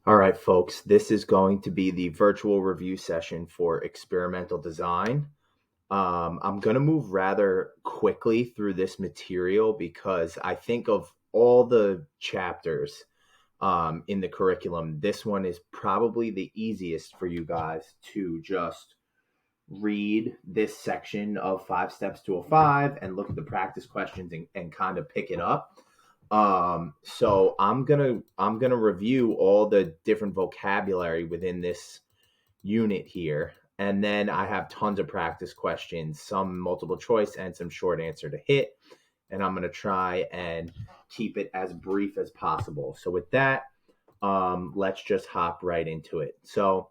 All right, folks, this is going to be the virtual review session for experimental design. I'm going to move rather quickly through this material because I think of all the chapters in the curriculum, this one is probably the easiest for you guys to just read this section of 5 Steps to a Five and look at the practice questions and kind of pick it up. So I'm gonna review all the different vocabulary within this unit here, and then I have tons of practice questions, some multiple choice and some short answer to hit, and I'm gonna try and keep it as brief as possible. So with that, let's just hop right into it. So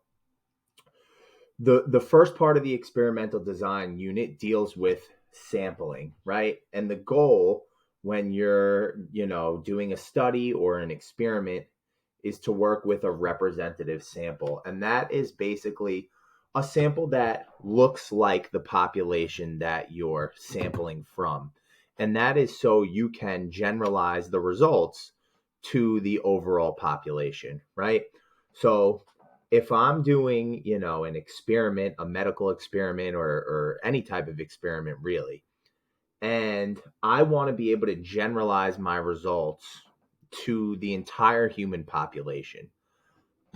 the first part of the experimental design unit deals with sampling, right? And the goal when you're, doing a study or an experiment is to work with a representative sample. And that is basically a sample that looks like the population that you're sampling from. And that is so you can generalize the results to the overall population, right? So if I'm doing, an experiment, a medical experiment or any type of experiment really, and I want to be able to generalize my results to the entire human population,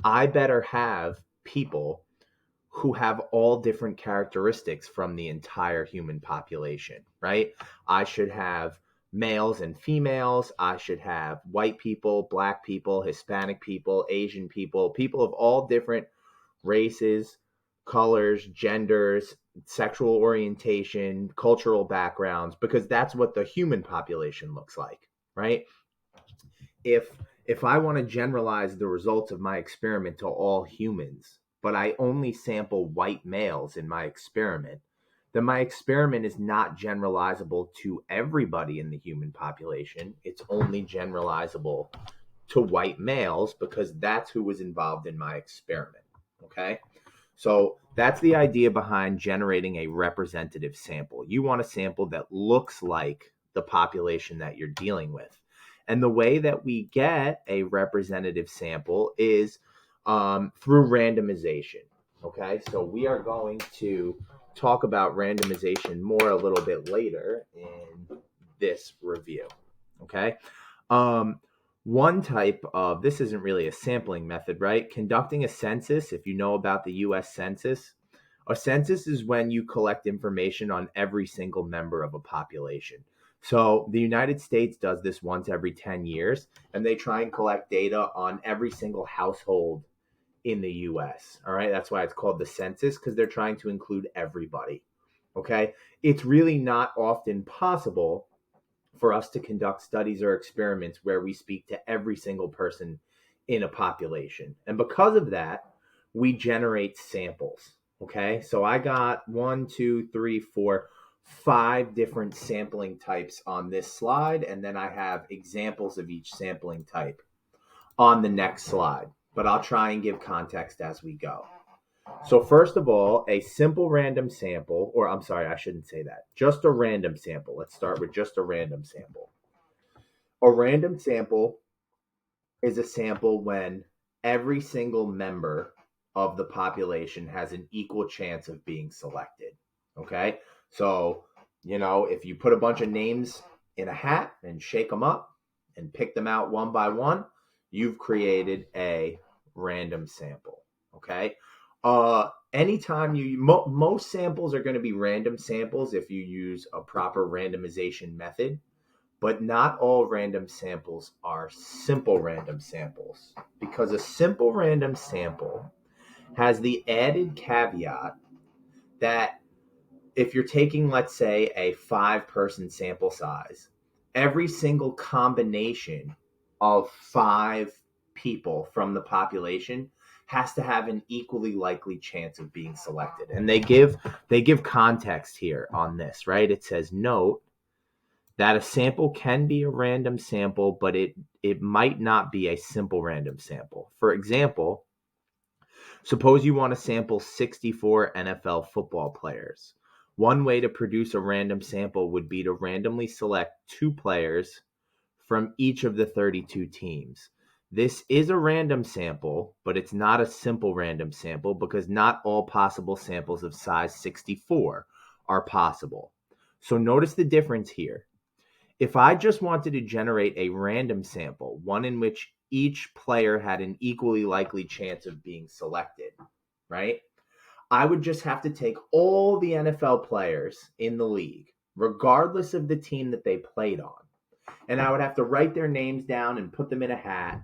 I better have people who have all different characteristics from the entire human population, right? I should have males and females. I should have white people, black people, Hispanic people, Asian people, people of all different races, colors, genders, sexual orientation, cultural backgrounds, because that's what the human population looks like, right? If if I want to generalize the results of my experiment to all humans, but I only sample white males in my experiment, then my experiment is not generalizable to everybody in the human population. It's only generalizable to white males because that's who was involved in my experiment. Okay. So that's the idea behind generating a representative sample. You want a sample that looks like the population that you're dealing with. And the way that we get a representative sample is through randomization. Okay, so we are going to talk about randomization more a little bit later in this review. Okay. Um, One type of this isn't really a sampling method, right? Conducting a census, if you know about the US Census, a census is when you collect information on every single member of a population. So the United States does this once every 10 years, and they try and collect data on every single household in the US. All right. That's why it's called the census, because they're trying to include everybody. Okay. It's really not often possible for us to conduct studies or experiments where we speak to every single person in a population. And because of that, we generate samples. Okay. So I got one, two, three, four, five different sampling types on this slide. And then I have examples of each sampling type on the next slide. But I'll try and give context as we go. So first of all, a simple random sample, or I'm sorry, I shouldn't say that. Just a random sample. Let's start with just a random sample. A random sample is a sample when every single member of the population has an equal chance of being selected. Okay? So, if you put a bunch of names in a hat and shake them up and pick them out one by one, you've created a random sample. Okay? Anytime most samples are going to be random samples if you use a proper randomization method, but not all random samples are simple random samples, because a simple random sample has the added caveat that if you're taking, let's say, a 5-person sample size, every single combination of 5 people from the population has to have an equally likely chance of being selected. And they give context here on this, right? It says, note that a sample can be a random sample, but it might not be a simple random sample. For example, suppose you want to sample 64 NFL football players. One way to produce a random sample would be to randomly select 2 players from each of the 32 teams. This is a random sample, but it's not a simple random sample because not all possible samples of size 64 are possible. So notice the difference here. If I just wanted to generate a random sample, one in which each player had an equally likely chance of being selected, right? I would just have to take all the NFL players in the league, regardless of the team that they played on, and I would have to write their names down and put them in a hat,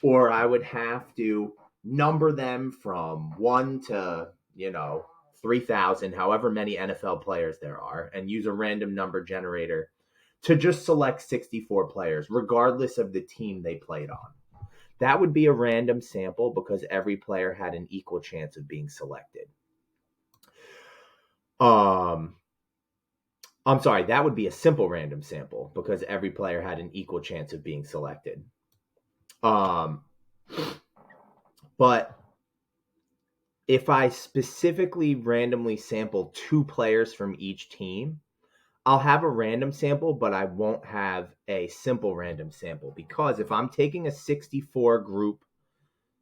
or I would have to number them from 1 to, 3,000, however many NFL players there are, and use a random number generator to just select 64 players, regardless of the team they played on. That would be a random sample because every player had an equal chance of being selected. I'm sorry, that would be a simple random sample because every player had an equal chance of being selected. But if I specifically randomly sample 2 players from each team, I'll have a random sample, but I won't have a simple random sample because if I'm taking a 64 group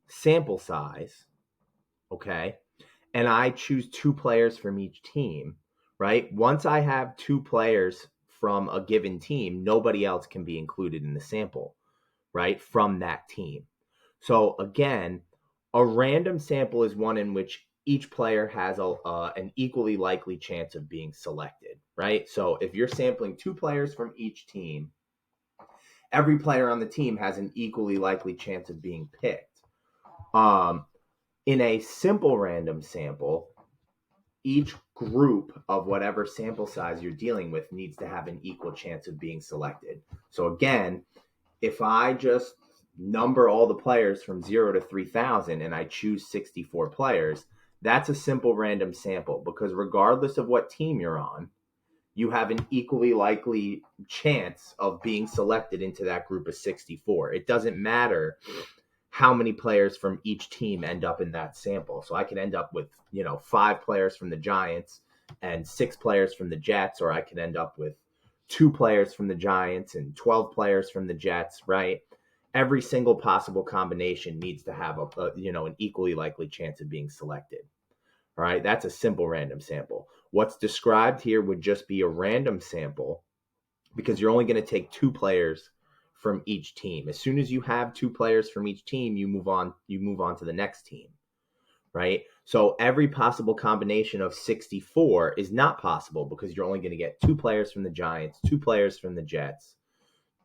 sample size, okay, and I choose 2 players from each team, right? Once I have 2 players from a given team, nobody else can be included in the sample, right, from that team. So again, a random sample is one in which each player has an equally likely chance of being selected, right? So if you're sampling 2 players from each team, every player on the team has an equally likely chance of being picked. In a simple random sample, each group of whatever sample size you're dealing with needs to have an equal chance of being selected. So again, if I just number all the players from 0 to 3,000 and I choose 64 players, that's a simple random sample because regardless of what team you're on, you have an equally likely chance of being selected into that group of 64. It doesn't matter how many players from each team end up in that sample. So I could end up with, 5 players from the Giants and 6 players from the Jets, or I could end up with 2 players from the Giants and 12 players from the Jets, right? Every single possible combination needs to have an equally likely chance of being selected. All right, that's a simple random sample. What's described here would just be a random sample because you're only going to take 2 players from each team. As soon as you have 2 players from each team, you move on to the next team, right? So every possible combination of 64 is not possible because you're only going to get 2 players from the Giants, 2 players from the Jets,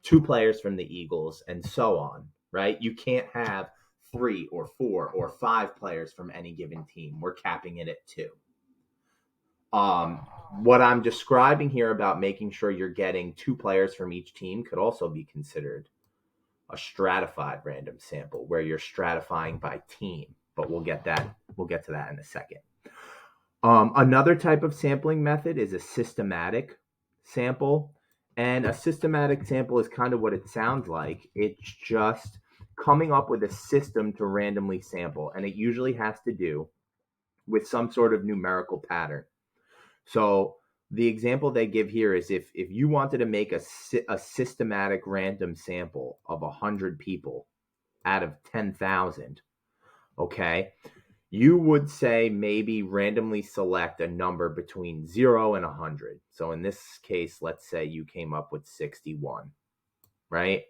2 players from the Eagles, and so on, right? You can't have 3 or 4 or 5 players from any given team. We're capping it at 2. What I'm describing here about making sure you're getting 2 players from each team could also be considered a stratified random sample where you're stratifying by team, but we'll get to that in a second. Another type of sampling method is a systematic sample, and a systematic sample is kind of what it sounds like. It's just coming up with a system to randomly sample, and it usually has to do with some sort of numerical pattern. So the example they give here is if you wanted to make a systematic random sample of 100 people out of 10,000, okay, you would say maybe randomly select a number between 0 and 100. So in this case, let's say you came up with 61, right?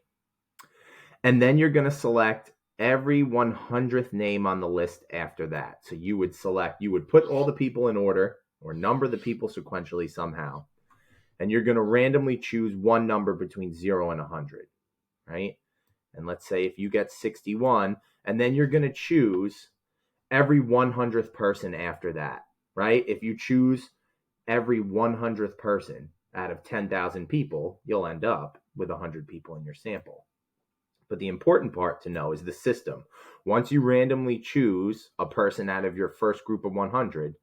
And then you're going to select every 100th name on the list after that. So you would put all the people in order or number the people sequentially somehow. And you're going to randomly choose one number between 0 and 100, right? And let's say if you get 61, and then you're going to choose every 100th person after that, right? If you choose every 100th person out of 10,000 people, you'll end up with 100 people in your sample. But the important part to know is the system. Once you randomly choose a person out of your first group of 100,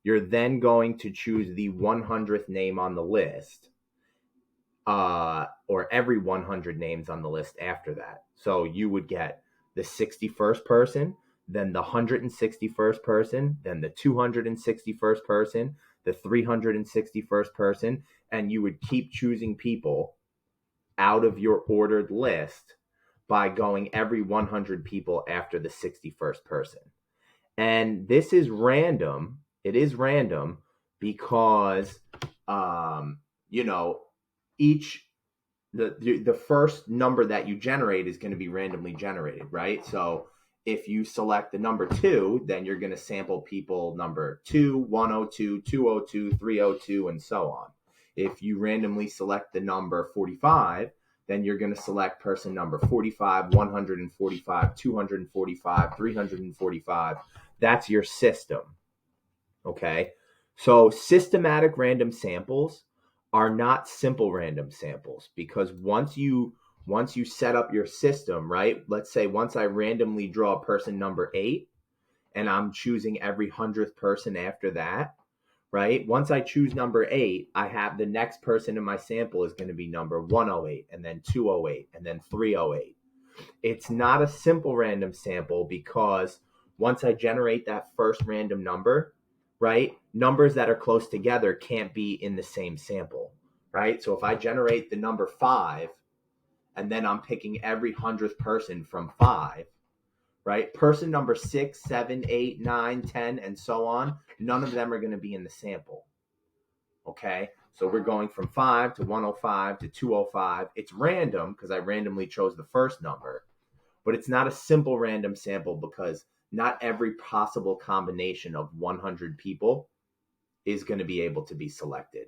you're then going to choose the 100th name on the list, or every 100 names on the list after that. So you would get the 61st person, then the 161st person, then the 261st person, the 361st person, and you would keep choosing people out of your ordered list by going every 100 people after the 61st person. And this is random. It is random because, you know, each the first number that you generate is going to be randomly generated, right? So if you select the number 2, then you're going to sample people number 2, 102, 202, 302, and so on. If you randomly select the number 45, then you're going to select person number 45, 145, 245, 345. That's your system. Okay. So systematic random samples are not simple random samples, because once you set up your system, right? Let's say once I randomly draw person number 8 and I'm choosing every 100th person after that, right? Once I choose number 8, I have the next person in my sample is going to be number 108, and then 208, and then 308. It's not a simple random sample because once I generate that first random number, right, numbers that are close together can't be in the same sample, right? So if I generate the number 5 and then I'm picking every 100th person from 5, right? Person number 6, 7, 8, 9, 10, and so on, none of them are going to be in the sample. Okay? So we're going from 5 to 105 to 205. It's random because I randomly chose the first number, but it's not a simple random sample because not every possible combination of 100 people is going to be able to be selected.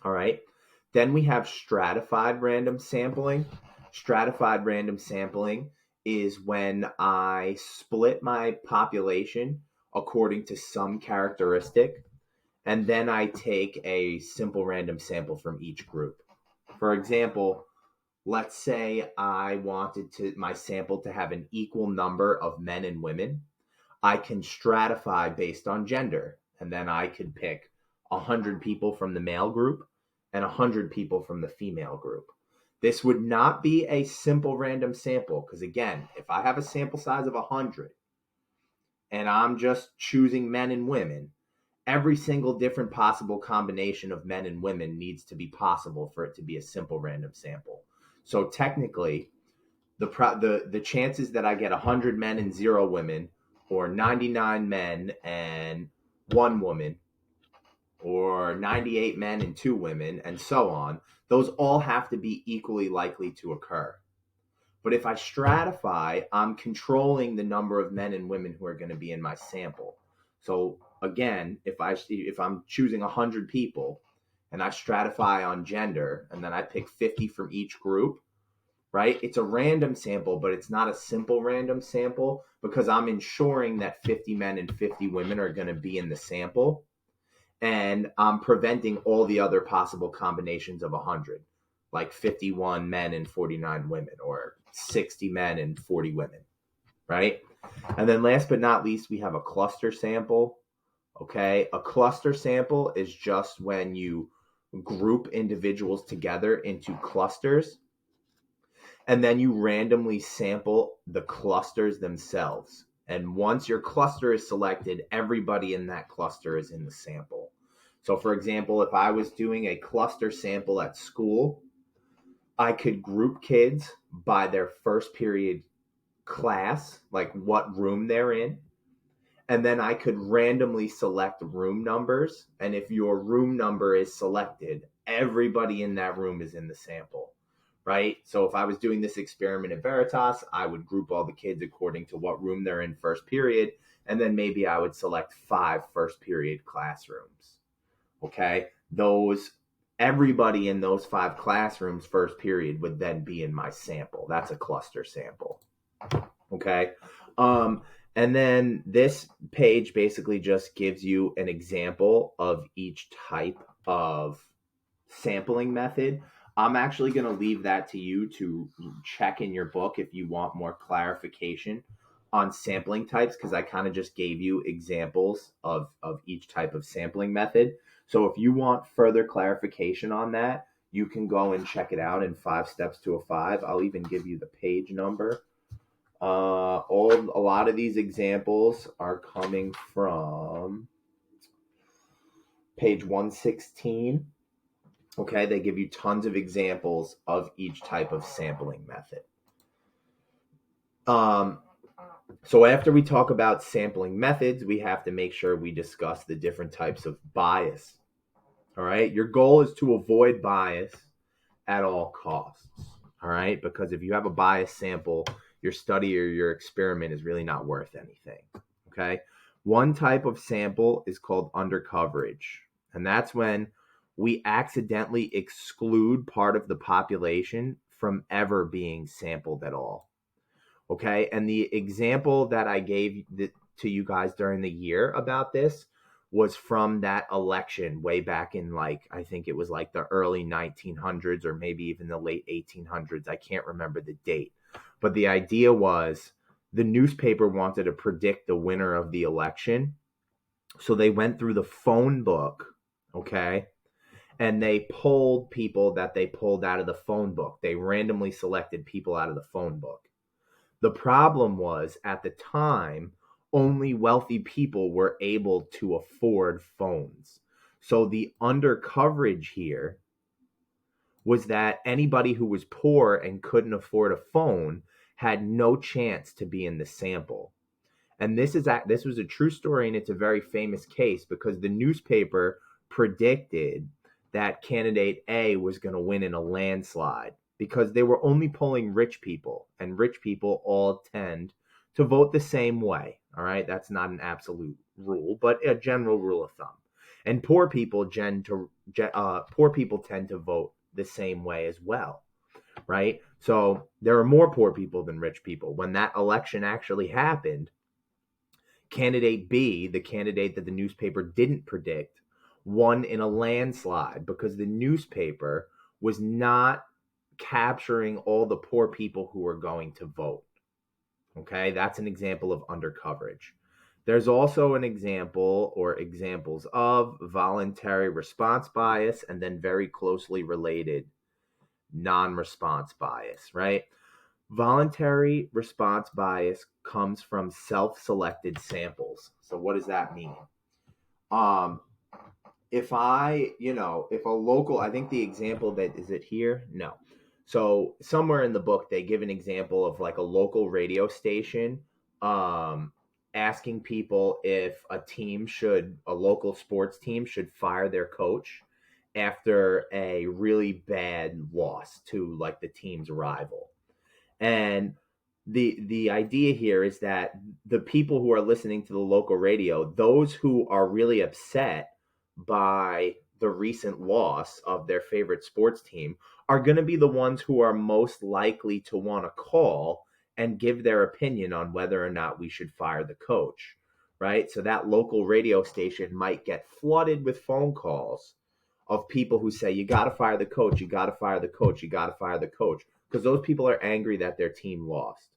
All right. Then we have stratified random sampling. Stratified random sampling is when I split my population according to some characteristic, and then I take a simple random sample from each group. For example, let's say I wanted my sample to have an equal number of men and women. I can stratify based on gender, and then I could pick 100 people from the male group and 100 people from the female group. This would not be a simple random sample because, again, if I have a sample size of 100 and I'm just choosing men and women, every single different possible combination of men and women needs to be possible for it to be a simple random sample. So technically, the chances that I get 100 men and 0 women, or 99 men and 1 woman, or 98 men and 2 women, and so on, those all have to be equally likely to occur. But if I stratify, I'm controlling the number of men and women who are going to be in my sample. So again, if I'm choosing 100 people and I stratify on gender, and then I pick 50 from each group, right? It's a random sample, but it's not a simple random sample because I'm ensuring that 50 men and 50 women are going to be in the sample, and I'm preventing all the other possible combinations of 100, like 51 men and 49 women, or 60 men and 40 women, right? And then last but not least, we have a cluster sample. Okay, a cluster sample is just when you group individuals together into clusters, and then you randomly sample the clusters themselves. And once your cluster is selected, everybody in that cluster is in the sample. So for example, if I was doing a cluster sample at school, I could group kids by their first period class, like what room they're in. And then I could randomly select room numbers. And if your room number is selected, everybody in that room is in the sample, right? So if I was doing this experiment at Veritas, I would group all the kids according to what room they're in first period. And then maybe I would select 5 first period classrooms. Okay. Everybody in those 5 classrooms first period would then be in my sample. That's a cluster sample. Okay. And then this page basically just gives you an example of each type of sampling method. I'm actually going to leave that to you to check in your book if you want more clarification on sampling types, because I kind of just gave you examples of each type of sampling method. So if you want further clarification on that, you can go and check it out in 5 Steps to a 5. I'll even give you the page number. A lot of these examples are coming from page 116. Okay, they give you tons of examples of each type of sampling method. Um, so after we talk about sampling methods, we have to make sure we discuss the different types of bias. All right. Your goal is to avoid bias at all costs. All right. Because if you have a biased sample, your study or your experiment is really not worth anything. Okay. One type of sample is called undercoverage. And that's when we accidentally exclude part of the population from ever being sampled at all. Okay. And the example that I gave to you guys during the year about this was from that election way back in, like, I think it was like the early 1900s or maybe even the late 1800s. I can't remember the date. But the idea was the newspaper wanted to predict the winner of the election. So they went through the phone book. Okay. And they pulled people that they pulled out of the phone book. They randomly selected people out of the phone book. The problem was at the time, only wealthy people were able to afford phones. So the undercoverage here was that anybody who was poor and couldn't afford a phone had no chance to be in the sample. And this was a true story, and it's a very famous case because the newspaper predicted that candidate A was going to win in a landslide because they were only polling rich people, and rich people all tend to vote the same way. All right, that's not an absolute rule, but a general rule of thumb. And poor people tend to vote the same way as well, right? So there are more poor people than rich people. When that election actually happened, candidate B, the candidate that the newspaper didn't predict, won in a landslide because the newspaper was not capturing all the poor people who were going to vote. Okay, that's an example of undercoverage. There's also an example or examples of voluntary response bias and then very closely related non response bias, right? Voluntary response bias comes from self-selected samples. So what does that mean? Um, if a local, I think the example that is it here? No. So somewhere in the book they give an example of like a local radio station um asking people if a local sports team should fire their coach after a really bad loss to like the team's rival. And the idea here is that the people who are listening to the local radio, those who are really upset by the recent loss of their favorite sports team, are going to be the ones who are most likely to want to call and give their opinion on whether or not we should fire the coach, right? So that local radio station might get flooded with phone calls of people who say, you got to fire the coach, you got to fire the coach, you got to fire the coach, because those people are angry that their team lost.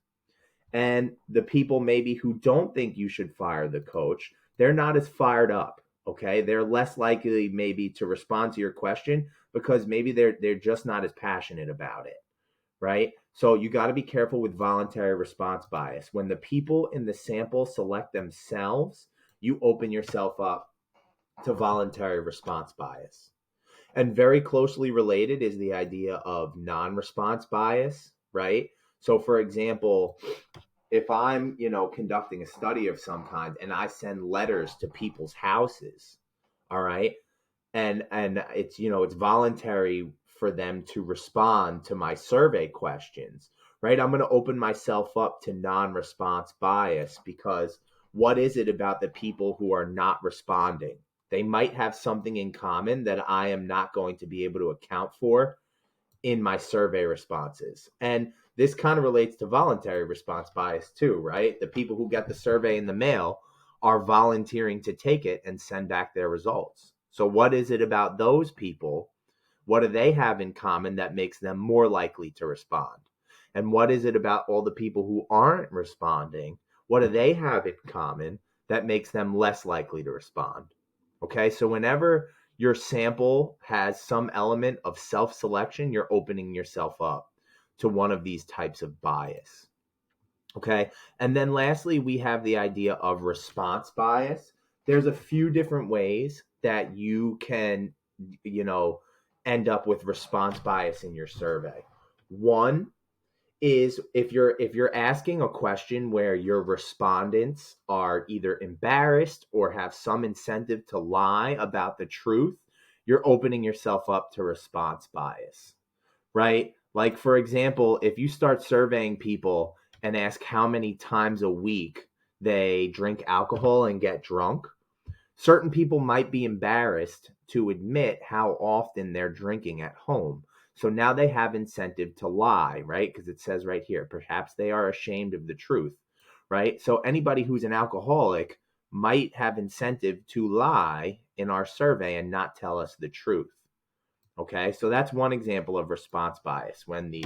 And the people maybe who don't think you should fire the coach, they're not as fired up. Okay, they're less likely maybe to respond to your question because maybe they're just not as passionate about it, right? So you got to be careful with voluntary response bias. When the people in the sample select themselves, you open yourself up to voluntary response bias. And very closely related is the idea of non-response bias, right? So for example, if I'm, conducting a study of some kind and I send letters to people's houses, all right, and it's voluntary for them to respond to my survey questions, right? I'm going to open myself up to non-response bias because what is it about the people who are not responding? They might have something in common that I am not going to be able to account for in my survey responses. And this kind of relates to voluntary response bias too, right? The people who get the survey in the mail are volunteering to take it and send back their results. So, what is it about those people? What do they have in common that makes them more likely to respond? And what is it about all the people who aren't responding? What do they have in common that makes them less likely to respond? Okay, so whenever your sample has some element of self selection, you're opening yourself up to one of these types of bias. Okay. And then lastly, we have the idea of response bias. There's a few different ways that you can, you know, end up with response bias in your survey. One is if you're asking a question where your respondents are either embarrassed or have some incentive to lie about the truth, you're opening yourself up to response bias, right? Like, for example, if you start surveying people and ask how many times a week they drink alcohol and get drunk, certain people might be embarrassed to admit how often they're drinking at home. So now they have incentive to lie, right? Because it says right here, perhaps they are ashamed of the truth, right? So anybody who's an alcoholic might have incentive to lie in our survey and not tell us the truth. Okay, so that's one example of response bias when the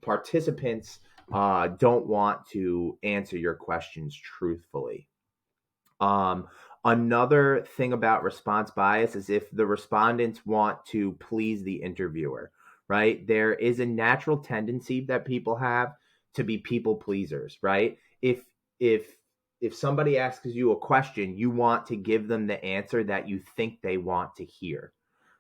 participants don't want to answer your questions truthfully. Um, Another thing about response bias is if the respondents want to please the interviewer, right? There is a natural tendency that people have to be people pleasers, right? If if somebody asks you a question, you want to give them the answer that you think they want to hear.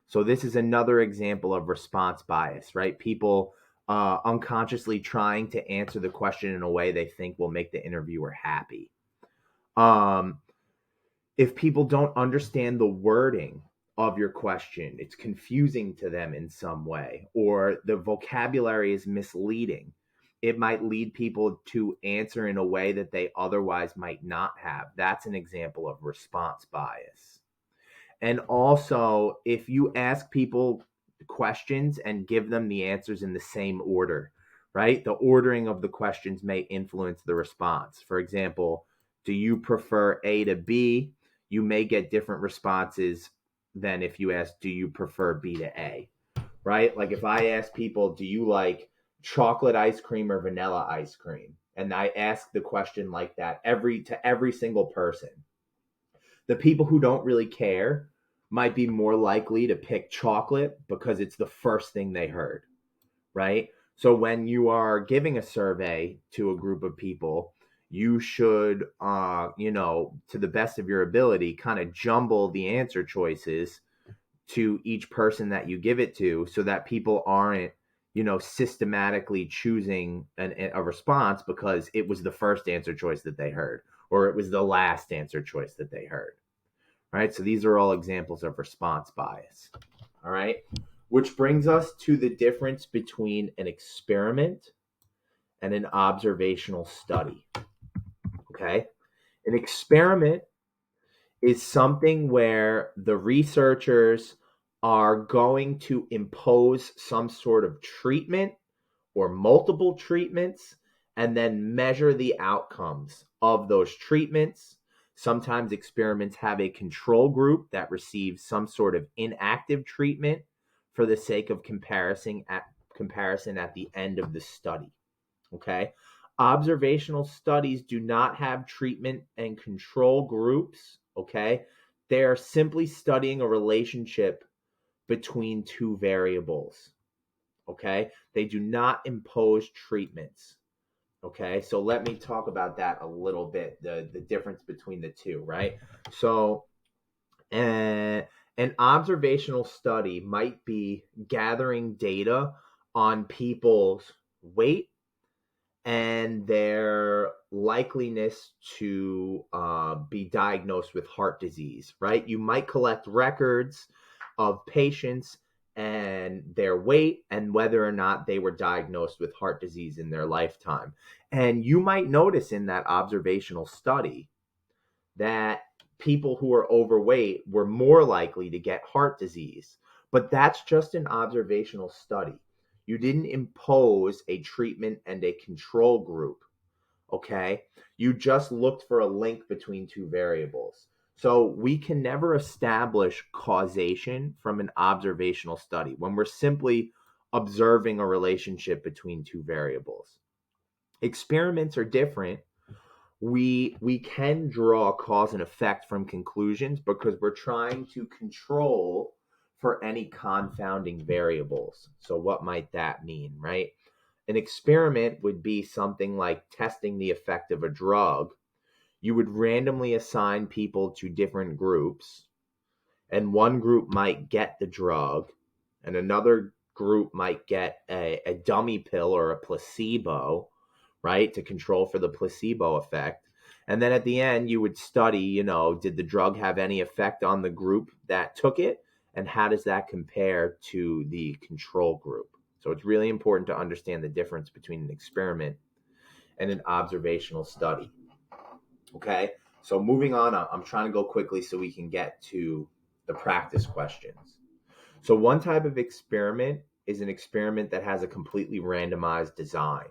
So this is another example of response bias, right? People unconsciously trying to answer the question in a way they think will make the interviewer happy. Um, if people don't understand the wording of your question, it's confusing to them in some way, or the vocabulary is misleading, it might lead people to answer in a way that they otherwise might not have. That's an example of response bias. And also, if you ask people questions and give them the answers in the same order, right? The ordering of the questions may influence the response. For example, do you prefer A to B? You may get different responses than if you ask, do you prefer B to A, right? Like if I ask people, do you like chocolate ice cream or vanilla ice cream? And I ask the question like that to every single person, the people who don't really care might be more likely to pick chocolate because it's the first thing they heard, right? So when you are giving a survey to a group of people, you should, to the best of your ability, kind of jumble the answer choices to each person that you give it to so that people aren't, systematically choosing a response because it was the first answer choice that they heard or it was the last answer choice that they heard. All right, so these are all examples of response bias. All right, which brings us to the difference between an experiment and an observational study. Okay, an experiment is something where the researchers are going to impose some sort of treatment or multiple treatments and then measure the outcomes of those treatments. Sometimes experiments have a control group that receives some sort of inactive treatment for the sake of comparison at the end of the study. Okay. Observational studies do not have treatment and control groups. Okay. They are simply studying a relationship between two variables. Okay. They do not impose treatments. Okay. So let me talk about that a little bit, the difference between the two, right? So, an observational study might be gathering data on people's weight and their likeliness to be diagnosed with heart disease, right? You might collect records of patients and their weight and whether or not they were diagnosed with heart disease in their lifetime. And you might notice in that observational study that people who are overweight were more likely to get heart disease. But that's just an observational study. You didn't impose a treatment and a control group, okay? You just looked for a link between two variables. So we can never establish causation from an observational study when we're simply observing a relationship between two variables. Experiments are different. We can draw cause and effect from conclusions because we're trying to control for any confounding variables. So what might that mean, right? An experiment would be something like testing the effect of a drug. You would randomly assign people to different groups, and one group might get the drug, and another group might get a dummy pill or a placebo, right, to control for the placebo effect. And then at the end, you would study, did the drug have any effect on the group that took it? And how does that compare to the control group? So it's really important to understand the difference between an experiment and an observational study. Okay, so moving on, I'm trying to go quickly so we can get to the practice questions. So one type of experiment is an experiment that has a completely randomized design.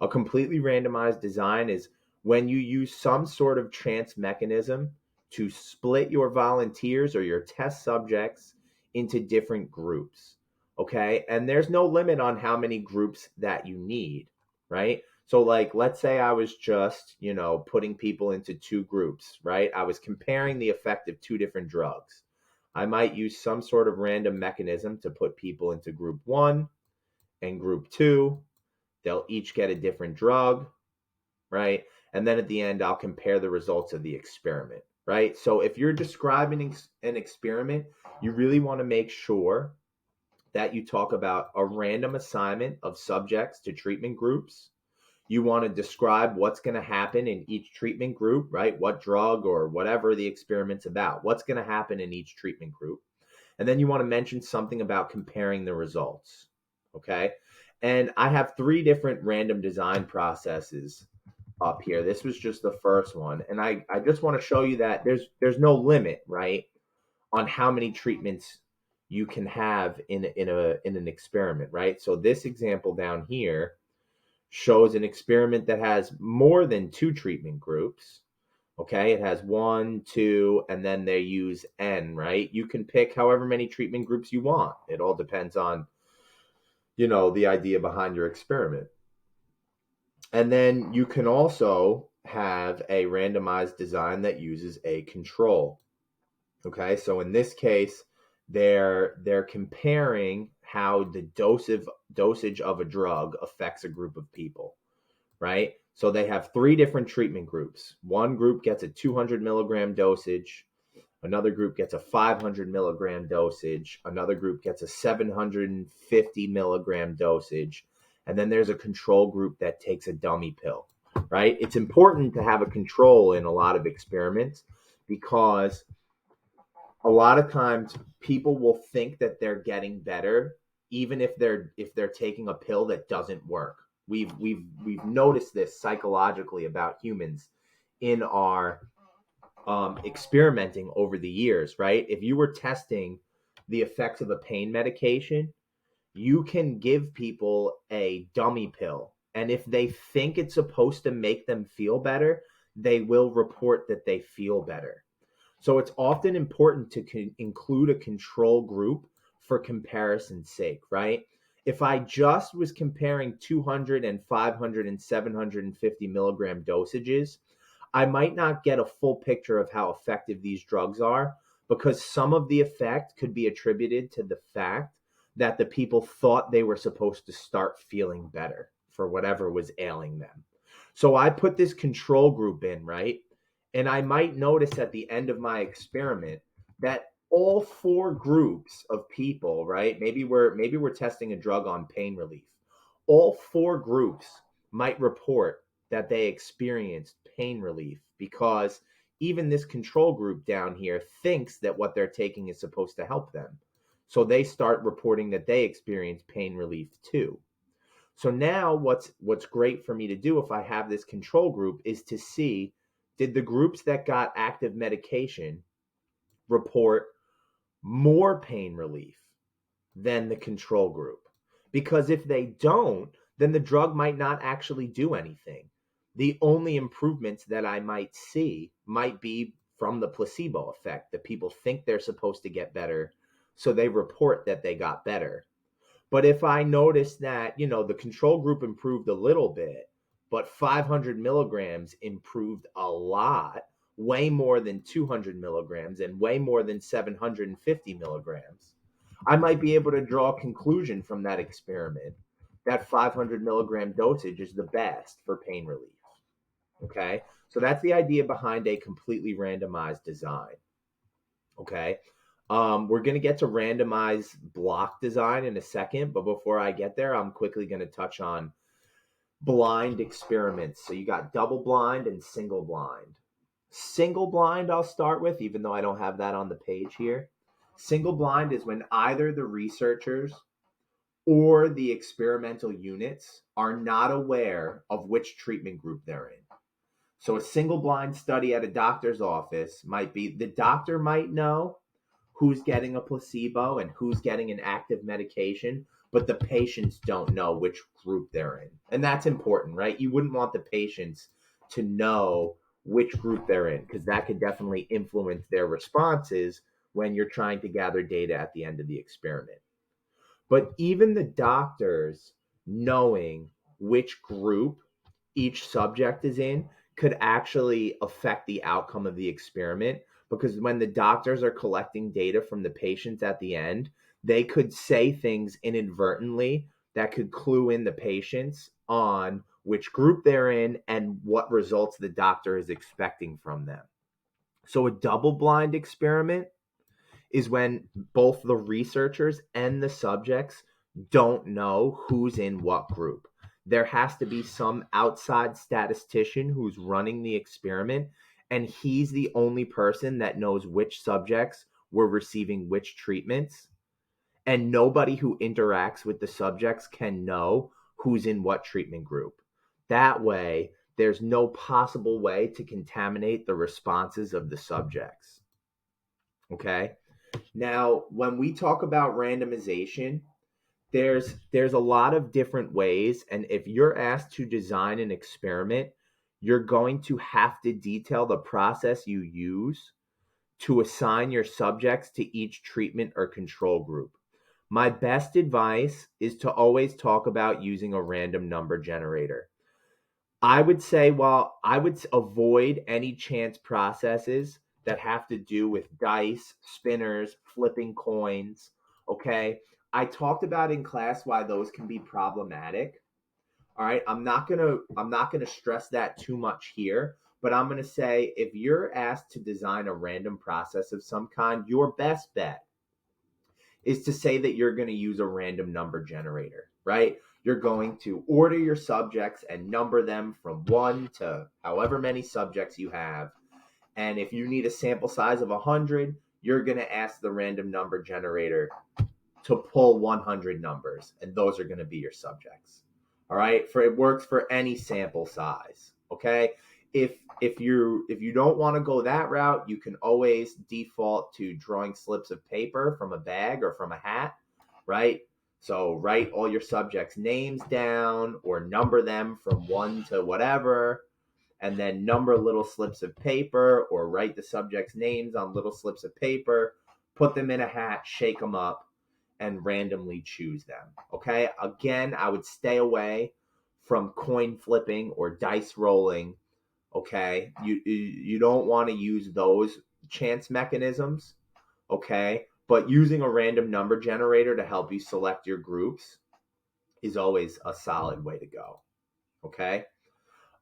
A completely randomized design is when you use some sort of chance mechanism to split your volunteers or your test subjects into different groups. Okay. And there's no limit on how many groups that you need, right? So, like, let's say I was just, putting people into two groups, right? I was comparing the effect of two different drugs. I might use some sort of random mechanism to put people into group one and group two. They'll each get a different drug, right? And then at the end, I'll compare the results of the experiment, right? So if you're describing an experiment, you really want to make sure that you talk about a random assignment of subjects to treatment groups. You want to describe what's going to happen in each treatment group, right? What drug or whatever the experiment's about, what's going to happen in each treatment group. And then you want to mention something about comparing the results, okay? And I have 3 different random design processes up here. This was just the first one. And I just want to show you that there's no limit, right, on how many treatments you can have in an experiment, right? So this example down here shows an experiment that has more than 2 treatment groups. Okay, it has 1, 2, and then they use N, right? You can pick however many treatment groups you want. It all depends on, the idea behind your experiment. And then you can also have a randomized design that uses a control. Okay, so in this case, they're comparing how the dosage of a drug affects a group of people, right? So they have 3 different treatment groups. One group gets a 200 milligram dosage. Another group gets a 500 milligram dosage. Another group gets a 750 milligram dosage. And then there's a control group that takes a dummy pill, right? It's important to have a control in a lot of experiments because a lot of times people will think that they're getting better even if they're taking a pill that doesn't work. We've noticed this psychologically about humans in our experimenting over the years, right? If you were testing the effects of a pain medication, you can give people a dummy pill. And if they think it's supposed to make them feel better, they will report that they feel better. So it's often important to include a control group for comparison's sake, right? If I just was comparing 200 and 500 and 750 milligram dosages, I might not get a full picture of how effective these drugs are because some of the effect could be attributed to the fact that the people thought they were supposed to start feeling better for whatever was ailing them. So I put this control group in, right? And I might notice at the end of my experiment that all 4 groups of people, right? Maybe we're testing a drug on pain relief. All 4 groups might report that they experienced pain relief because even this control group down here thinks that what they're taking is supposed to help them. So they start reporting that they experience pain relief too. So now what's great for me to do if I have this control group is to see, did the groups that got active medication report more pain relief than the control group? Because if they don't, then the drug might not actually do anything. The only improvements that I might see might be from the placebo effect, that people think they're supposed to get better, so they report that they got better. But if I notice that, the control group improved a little bit, but 500 milligrams improved a lot, way more than 200 milligrams and way more than 750 milligrams, I might be able to draw a conclusion from that experiment that 500 milligram dosage is the best for pain relief. Okay. So that's the idea behind a completely randomized design. Okay. We're going to get to randomized block design in a second, but before I get there, I'm quickly going to touch on blind experiments. So you got double blind and single blind. Single blind, I'll start with, even though I don't have that on the page here. Single blind is when either the researchers or the experimental units are not aware of which treatment group they're in. So a single blind study at a doctor's office might be the doctor might know who's getting a placebo and who's getting an active medication, but the patients don't know which group they're in. And that's important, right? You wouldn't want the patients to know which group they're in because that could definitely influence their responses when you're trying to gather data at the end of the experiment. But even the doctors knowing which group each subject is in could actually affect the outcome of the experiment because when the doctors are collecting data from the patients at the end, they could say things inadvertently that could clue in the patients on which group they're in and what results the doctor is expecting from them. So a double blind experiment is when both the researchers and the subjects don't know who's in what group. There has to be some outside statistician who's running the experiment, and he's the only person that knows which subjects were receiving which treatments. And nobody who interacts with the subjects can know who's in what treatment group. That way, there's no possible way to contaminate the responses of the subjects. Okay? Now, when we talk about randomization, there's a lot of different ways, and if you're asked to design an experiment, you're going to have to detail the process you use to assign your subjects to each treatment or control group. My best advice is to always talk about using a random number generator. I would say, well, I would avoid any chance processes that have to do with dice, spinners, flipping coins. Okay. I talked about in class why those can be problematic. All right. I'm not gonna stress that too much here, but I'm gonna say if you're asked to design a random process of some kind, your best bet is to say that you're going to use a random number generator, right? You're going to order your subjects and number them from 1 to however many subjects you have. And if you need a sample size of 100, you're going to ask the random number generator to pull 100 numbers, and those are going to be your subjects. All right, for it works for any sample size. Okay, if you don't want to go that route, you can always default to drawing slips of paper from a bag or from a hat, right? So write all your subjects' names down or number them from 1 to whatever, and then number little slips of paper or write the subjects' names on little slips of paper, put them in a hat, shake them up, and randomly choose them. Okay. Again, I would stay away from coin flipping or dice rolling. Okay. You don't want to use those chance mechanisms. Okay. But using a random number generator to help you select your groups is always a solid way to go. Okay.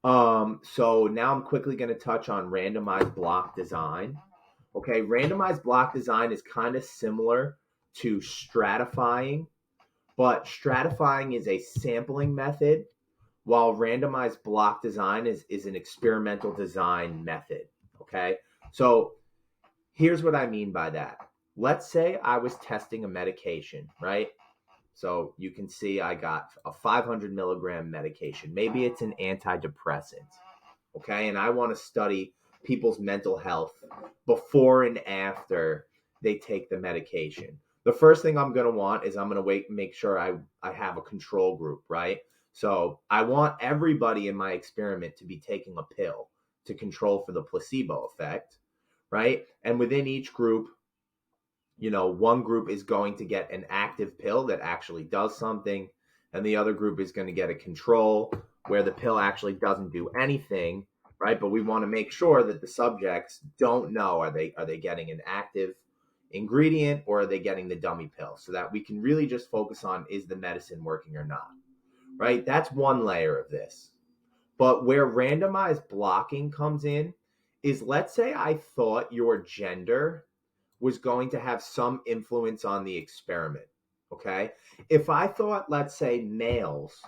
So now I'm quickly going to touch on randomized block design. Okay, randomized block design is kind of similar to stratifying, but stratifying is a sampling method, while randomized block design is an experimental design method. Okay, so here's what I mean by that. Let's say I was testing a medication, right? So you can see I got a 500 milligram medication. Maybe it's an antidepressant. Okay, and I want to study people's mental health before and after they take the medication. The first thing I'm going to want is I'm going to make sure I have a control group, right? So I want everybody in my experiment to be taking a pill to control for the placebo effect, right? And within each group, one group is going to get an active pill that actually does something, and the other group is going to get a control where the pill actually doesn't do anything, right? But we want to make sure that the subjects don't know are they getting an active ingredient or are they getting the dummy pill, so that we can really just focus on is the medicine working or not, right? That's one layer of this. But where randomized blocking comes in is, let's say I thought your gender was going to have some influence on the experiment. Okay. If I thought, let's say, males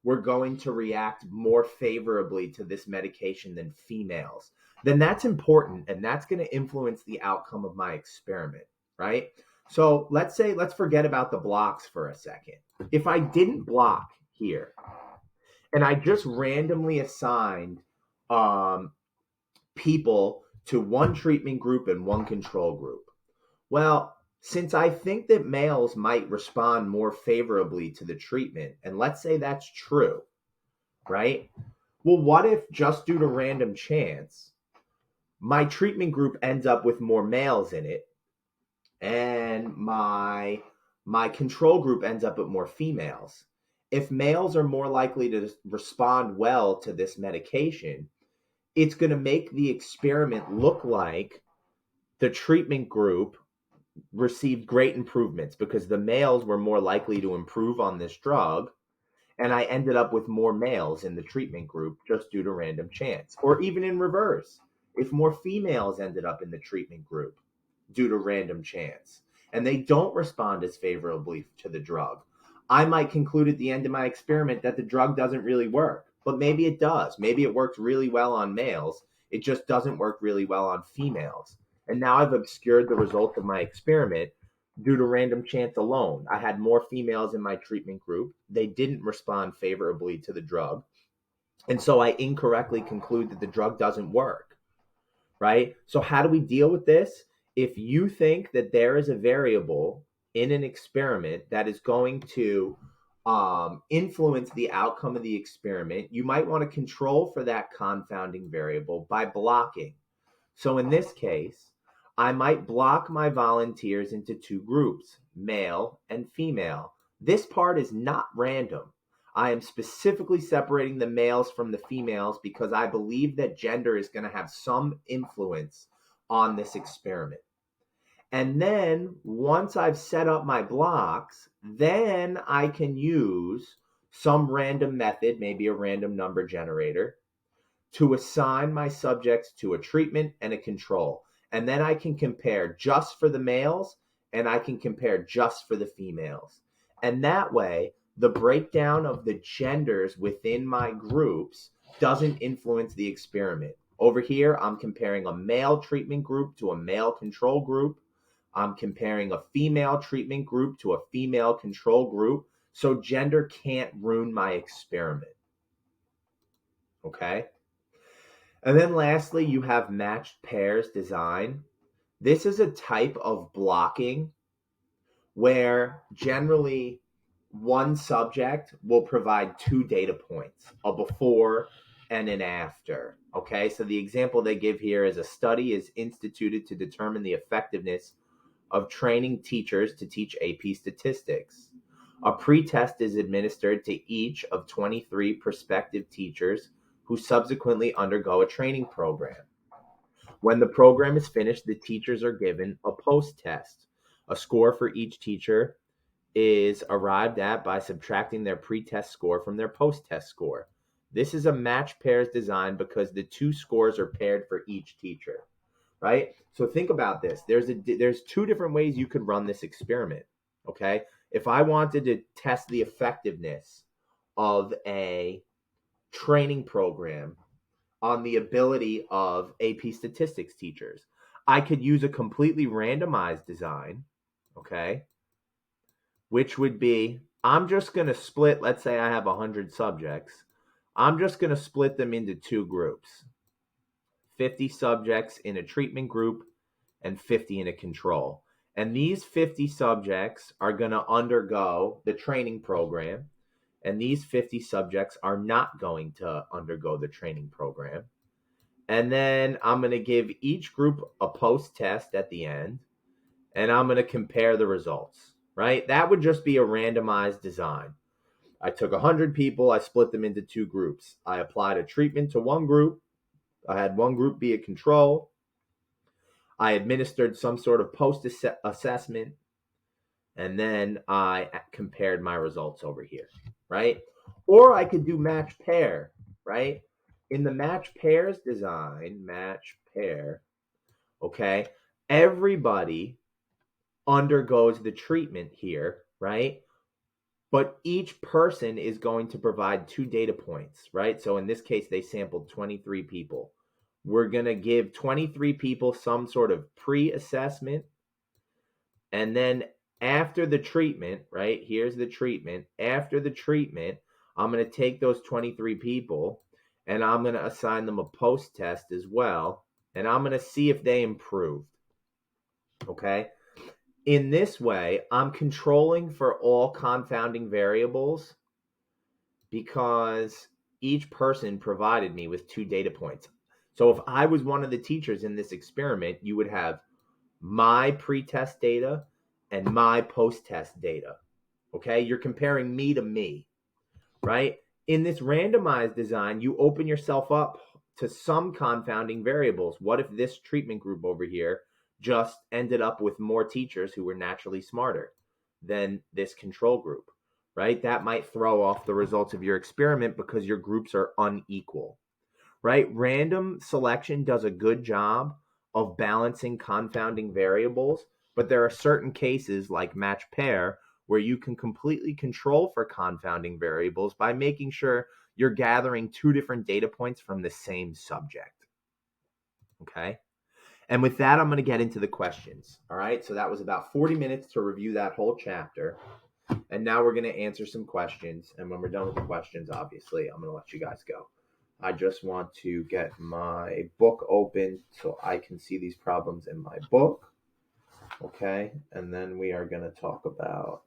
were going to react more favorably to this medication than females, then that's important and that's going to influence the outcome of my experiment, right? So let's forget about the blocks for a second. If I didn't block here and I just randomly assigned um, people to one treatment group and one control group, well, since I think that males might respond more favorably to the treatment, and let's say that's true, right? Well, what if just due to random chance, my treatment group ends up with more males in it and my control group ends up with more females? If males are more likely to respond well to this medication, it's going to make the experiment look like the treatment group received great improvements because the males were more likely to improve on this drug, and I ended up with more males in the treatment group just due to random chance. Or even in reverse, if more females ended up in the treatment group due to random chance and they don't respond as favorably to the drug, I might conclude at the end of my experiment that the drug doesn't really work. But maybe it does. Maybe it works really well on males. It just doesn't work really well on females. And now I've obscured the results of my experiment due to random chance alone. I had more females in my treatment group. They didn't respond favorably to the drug. And so I incorrectly conclude that the drug doesn't work, right? So how do we deal with this? If you think that there is a variable in an experiment that is going to influence the outcome of the experiment, you might want to control for that confounding variable by blocking. So in this case, I might block my volunteers into two groups, male and female. This part is not random. I am specifically separating the males from the females because I believe that gender is going to have some influence on this experiment. And then once I've set up my blocks, then I can use some random method, maybe a random number generator, to assign my subjects to a treatment and a control. And then I can compare just for the males and I can compare just for the females. And that way, the breakdown of the genders within my groups doesn't influence the experiment. Over here, I'm comparing a male treatment group to a male control group. I'm comparing a female treatment group to a female control group. So gender can't ruin my experiment. Okay? And then lastly, you have matched pairs design. This is a type of blocking where generally one subject will provide two data points, a before and an after. Okay, so the example they give here is a study is instituted to determine the effectiveness of training teachers to teach AP statistics. A pretest is administered to each of 23 prospective teachers who subsequently undergo a training program. When the program is finished, the teachers are given a post-test. A score for each teacher is arrived at by subtracting their pre-test score from their post-test score. This is a match pairs design because the two scores are paired for each teacher, right? So think about this. There's two different ways you could run this experiment, okay? If I wanted to test the effectiveness of a training program on the ability of AP statistics teachers, I could use a completely randomized design, okay, which would be, I'm just going to split, let's say I have 100 subjects. I'm just going to split them into two groups, 50 subjects in a treatment group and 50 in a control. And these 50 subjects are going to undergo the training program, and these 50 subjects are not going to undergo the training program. And then I'm going to give each group a post-test at the end, and I'm going to compare the results, right? That would just be a randomized design. I took 100 people, I split them into two groups. I applied a treatment to one group. I had one group be a control. I administered some sort of post-assessment, and then I compared my results over here, right? Or I could do match pair, right? In the match pairs design, match pair, okay, Everybody undergoes the treatment here, right? But each person is going to provide 2 data points, right? So in this case, they sampled 23 people. We're going to give 23 people some sort of pre-assessment. And then after the treatment, right? Here's the treatment. After the treatment, I'm going to take those 23 people and I'm going to assign them a post test as well. And I'm going to see if they improved. Okay. In this way, I'm controlling for all confounding variables because each person provided me with 2 data points. So if I was one of the teachers in this experiment, you would have my pre-test data and my post-test data. Okay, you're comparing me to me, right? In this randomized design, you open yourself up to some confounding variables. What if this treatment group over here just ended up with more teachers who were naturally smarter than this control group, right? That might throw off the results of your experiment because your groups are unequal, right? Random selection does a good job of balancing confounding variables, but there are certain cases like match pair where you can completely control for confounding variables by making sure you're gathering 2 different data points from the same subject. Okay? And with that, I'm going to get into the questions. All right? So that was about 40 minutes to review that whole chapter. And now we're going to answer some questions. And when we're done with the questions, obviously, I'm going to let you guys go. I just want to get my book open so I can see these problems in my book. Okay? And then we are going to talk about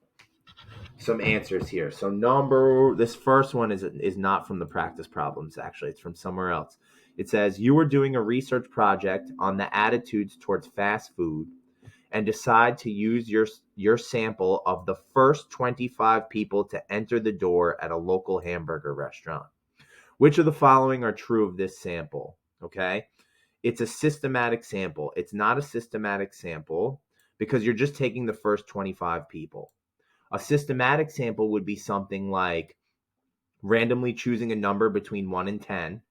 some answers here. So this first one is not from the practice problems, actually. It's from somewhere else. It says, you were doing a research project on the attitudes towards fast food and decide to use your sample of the first 25 people to enter the door at a local hamburger restaurant. Which of the following are true of this sample? Okay. It's a systematic sample. It's not a systematic sample because you're just taking the first 25 people. A systematic sample would be something like randomly choosing a number between 1 and 10.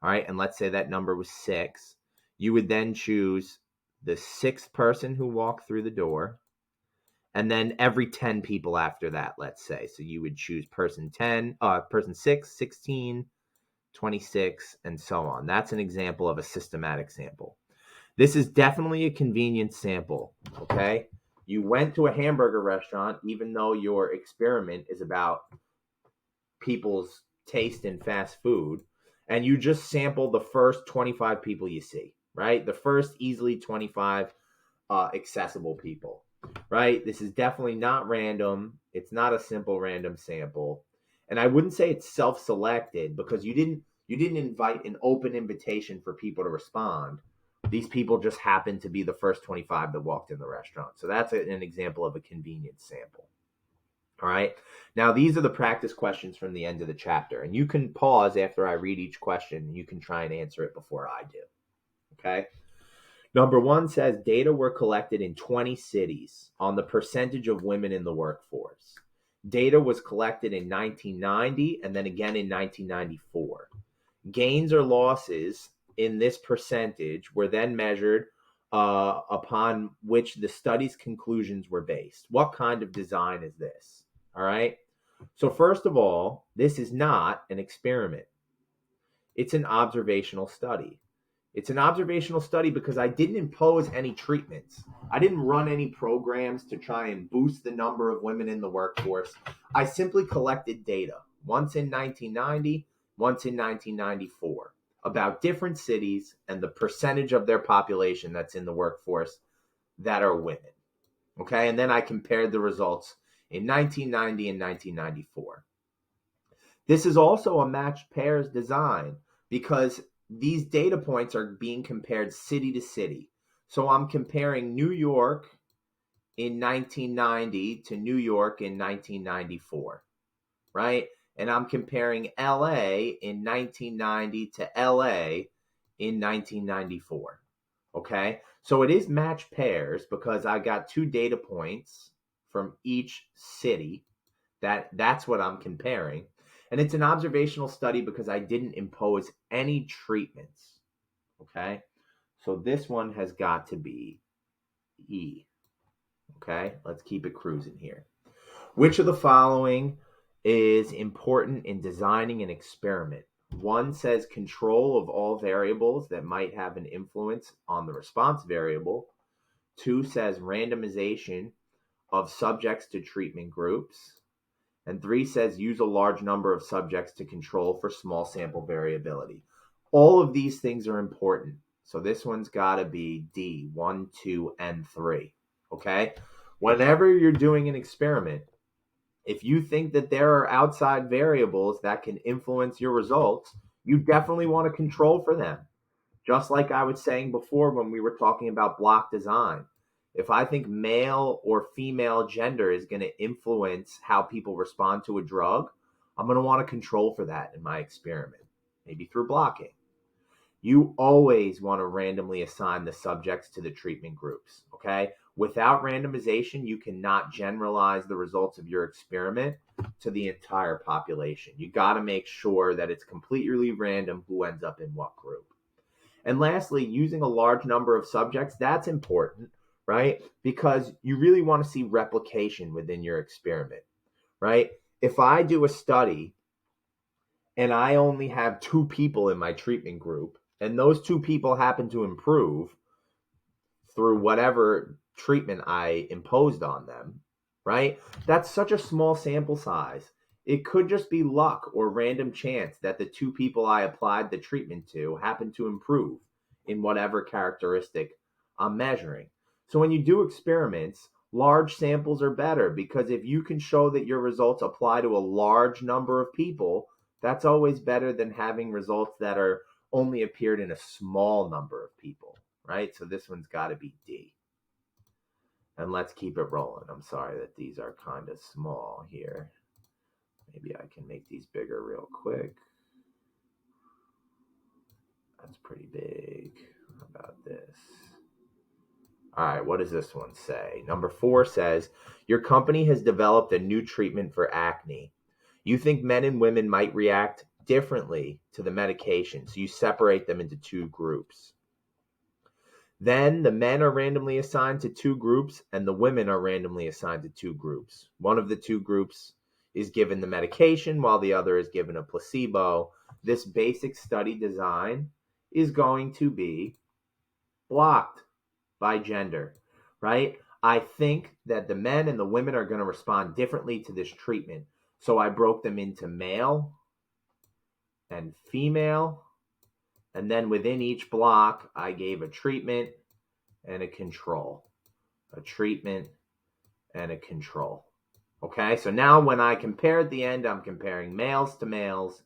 All right. And let's say that number was 6. You would then choose the 6th person who walked through the door. And then every 10 people after that, let's say. So you would choose person 6, 16, 26, and so on. That's an example of a systematic sample. This is definitely a convenience sample, okay? You went to a hamburger restaurant, even though your experiment is about people's taste in fast food, and you just sample the first 25 people you see, right? The first easily 25 accessible people, right? This is definitely not random. It's not a simple random sample. And I wouldn't say it's self-selected because you didn't invite an open invitation for people to respond. These people just happened to be the first 25 that walked in the restaurant. So that's an example of a convenience sample. All right. Now, these are the practice questions from the end of the chapter. And you can pause after I read each question. And you can try and answer it before I do. Okay. Number 1 says data were collected in 20 cities on the percentage of women in the workforce. Data was collected in 1990 and then again in 1994. Gains or losses in this percentage were then measured upon which the study's conclusions were based. What kind of design is this? All right. So first of all, this is not an experiment. It's an observational study. It's an observational study because I didn't impose any treatments. I didn't run any programs to try and boost the number of women in the workforce. I simply collected data, once in 1990, once in 1994, about different cities and the percentage of their population that's in the workforce that are women. Okay, and then I compared the results in 1990 and 1994. This is also a matched pairs design because these data points are being compared city to city. So I'm comparing New York in 1990 to New York in 1994, right? And I'm comparing LA in 1990 to LA in 1994, okay? So it is matched pairs because I got 2 data points from each city. That's what I'm comparing. And it's an observational study because I didn't impose any treatments. Okay? So this one has got to be E. Okay, let's keep it cruising here. Which of the following is important in designing an experiment? One says control of all variables that might have an influence on the response variable. Two says randomization of subjects to treatment groups. And three says use a large number of subjects to control for small sample variability. All of these things are important. So this one's got to be D, 1, 2, and 3. Okay? Whenever you're doing an experiment, if you think that there are outside variables that can influence your results, you definitely want to control for them. Just like I was saying before when we were talking about block design. If I think male or female gender is going to influence how people respond to a drug, I'm going to want to control for that in my experiment, maybe through blocking. You always want to randomly assign the subjects to the treatment groups, okay? Without randomization, you cannot generalize the results of your experiment to the entire population. You got to make sure that it's completely random who ends up in what group. And lastly, using a large number of subjects, that's important, right? Because you really want to see replication within your experiment, right? If I do a study and I only have 2 people in my treatment group, and those 2 people happen to improve through whatever treatment I imposed on them, right? That's such a small sample size. It could just be luck or random chance that the 2 people I applied the treatment to happen to improve in whatever characteristic I'm measuring. So when you do experiments, large samples are better because if you can show that your results apply to a large number of people, that's always better than having results that are only appeared in a small number of people, right? So this one's got to be D. And let's keep it rolling. I'm sorry that these are kind of small here. Maybe I can make these bigger real quick. That's pretty big. How about this? All right, what does this one say? Number 4 says, your company has developed a new treatment for acne. You think men and women might react differently to the medication, so you separate them into 2 groups. Then the men are randomly assigned to 2 groups, and the women are randomly assigned to 2 groups. One of the 2 groups is given the medication, while the other is given a placebo. This basic study design is going to be blocked by gender, right? I think that the men and the women are going to respond differently to this treatment. So I broke them into male and female. And then within each block, I gave a treatment and a control. A treatment and a control. Okay, so now when I compare at the end, I'm comparing males to males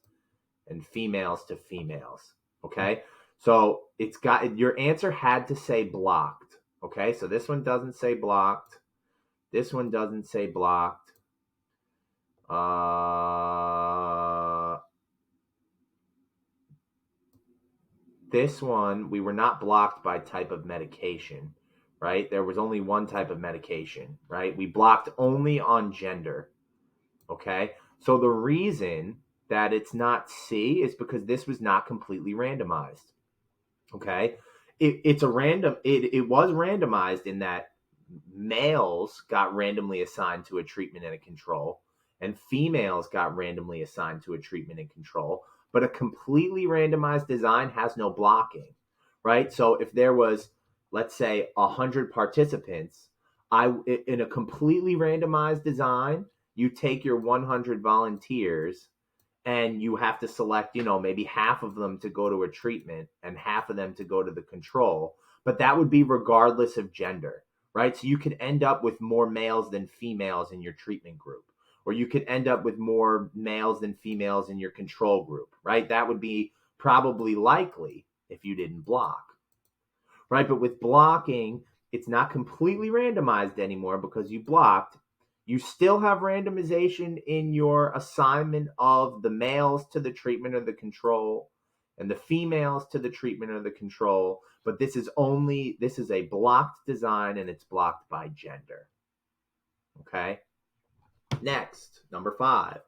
and females to females. Okay, so it's got, your answer had to say blocked. Okay, so this one doesn't say blocked. This one doesn't say blocked. This one, we were not blocked by type of medication, right? There was only one type of medication, right? We blocked only on gender, okay? So the reason that it's not C is because this was not completely randomized, okay? It was randomized in that males got randomly assigned to a treatment and a control, and females got randomly assigned to a treatment and control. But a completely randomized design has no blocking, right? So if there was, let's say, 100 participants, in a completely randomized design, you take your 100 volunteers and you have to select, maybe half of them to go to a treatment and half of them to go to the control. But that would be regardless of gender, right? So you could end up with more males than females in your treatment group, or you could end up with more males than females in your control group, right? That would be probably likely if you didn't block, right? But with blocking, it's not completely randomized anymore because you blocked. You still have randomization in your assignment of the males to the treatment or the control and the females to the treatment or the control, but this is a blocked design and it's blocked by gender. Okay? Next, number 5.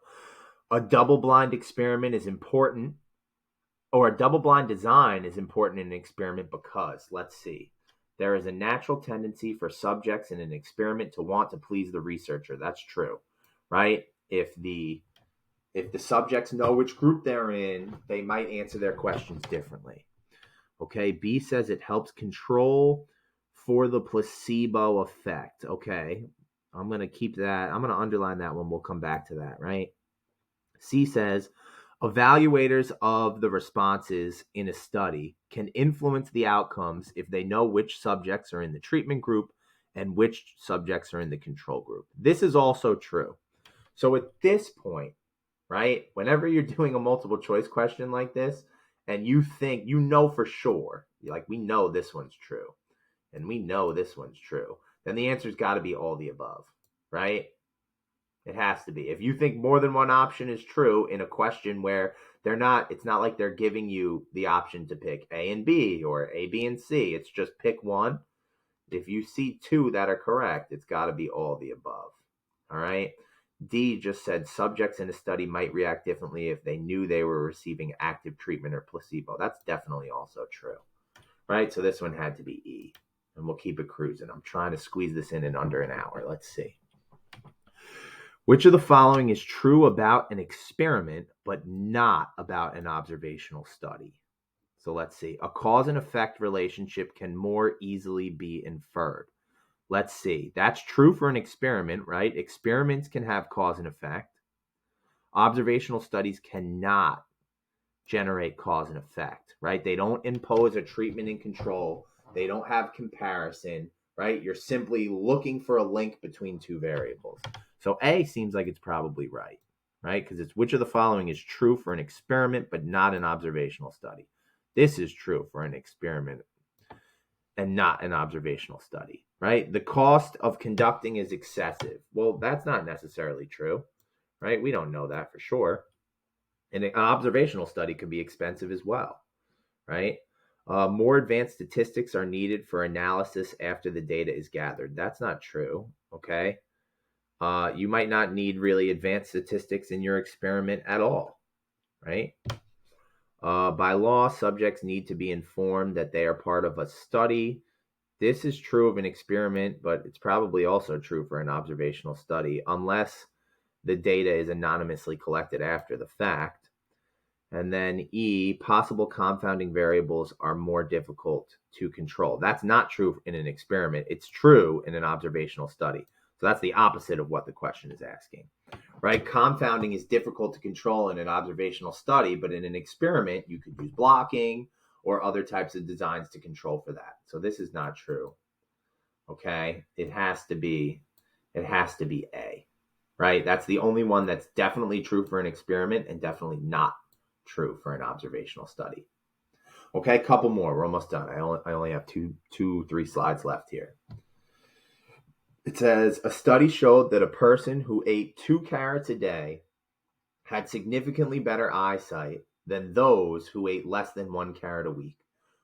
A double-blind experiment is important, or a double-blind design is important in an experiment because, let's see. There is a natural tendency for subjects in an experiment to want to please the researcher. That's true, right? If the subjects know which group they're in, they might answer their questions differently. Okay, B says it helps control for the placebo effect. Okay, I'm going to keep that. I'm going to underline that one. We'll come back to that, right? C says evaluators of the responses in a study can influence the outcomes if they know which subjects are in the treatment group and which subjects are in the control group. This is also true. So at this point, right, whenever you're doing a multiple choice question like this and you think, you know for sure, like we know this one's true and we know this one's true, then the answer's got to be all the above, right? It has to be. If you think more than one option is true in a question where it's not like they're giving you the option to pick A and B or A, B, and C. It's just pick one. If you see two that are correct, it's got to be all the above. All right. D just said subjects in a study might react differently if they knew they were receiving active treatment or placebo. That's definitely also true. Right. So this one had to be E. And we'll keep it cruising. I'm trying to squeeze this in under an hour. Let's see. Which of the following is true about an experiment, but not about an observational study? So let's see. A cause and effect relationship can more easily be inferred. Let's see. That's true for an experiment, right? Experiments can have cause and effect. Observational studies cannot generate cause and effect, right? They don't impose a treatment and control. They don't have comparison, right? You're simply looking for a link between two variables. So A seems like it's probably right? Because it's which of the following is true for an experiment but not an observational study. This is true for an experiment and not an observational study, right? The cost of conducting is excessive. Well, that's not necessarily true, right? We don't know that for sure. And an observational study could be expensive as well, right? More advanced statistics are needed for analysis after the data is gathered. That's not true, okay? You might not need really advanced statistics in your experiment at all, right? By law, subjects need to be informed that they are part of a study. This is true of an experiment, but it's probably also true for an observational study, unless the data is anonymously collected after the fact. And then E, possible confounding variables are more difficult to control. That's not true in an experiment. It's true in an observational study. So that's the opposite of what the question is asking, right? Confounding is difficult to control in an observational study, but in an experiment, you could use blocking or other types of designs to control for that. So this is not true, okay? It has to be A, right? That's the only one that's definitely true for an experiment and definitely not true for an observational study. Okay, a couple more. We're almost done. I only have three slides left here. It says, a study showed that a person who ate 2 carrots a day had significantly better eyesight than those who ate less than 1 carrot a week.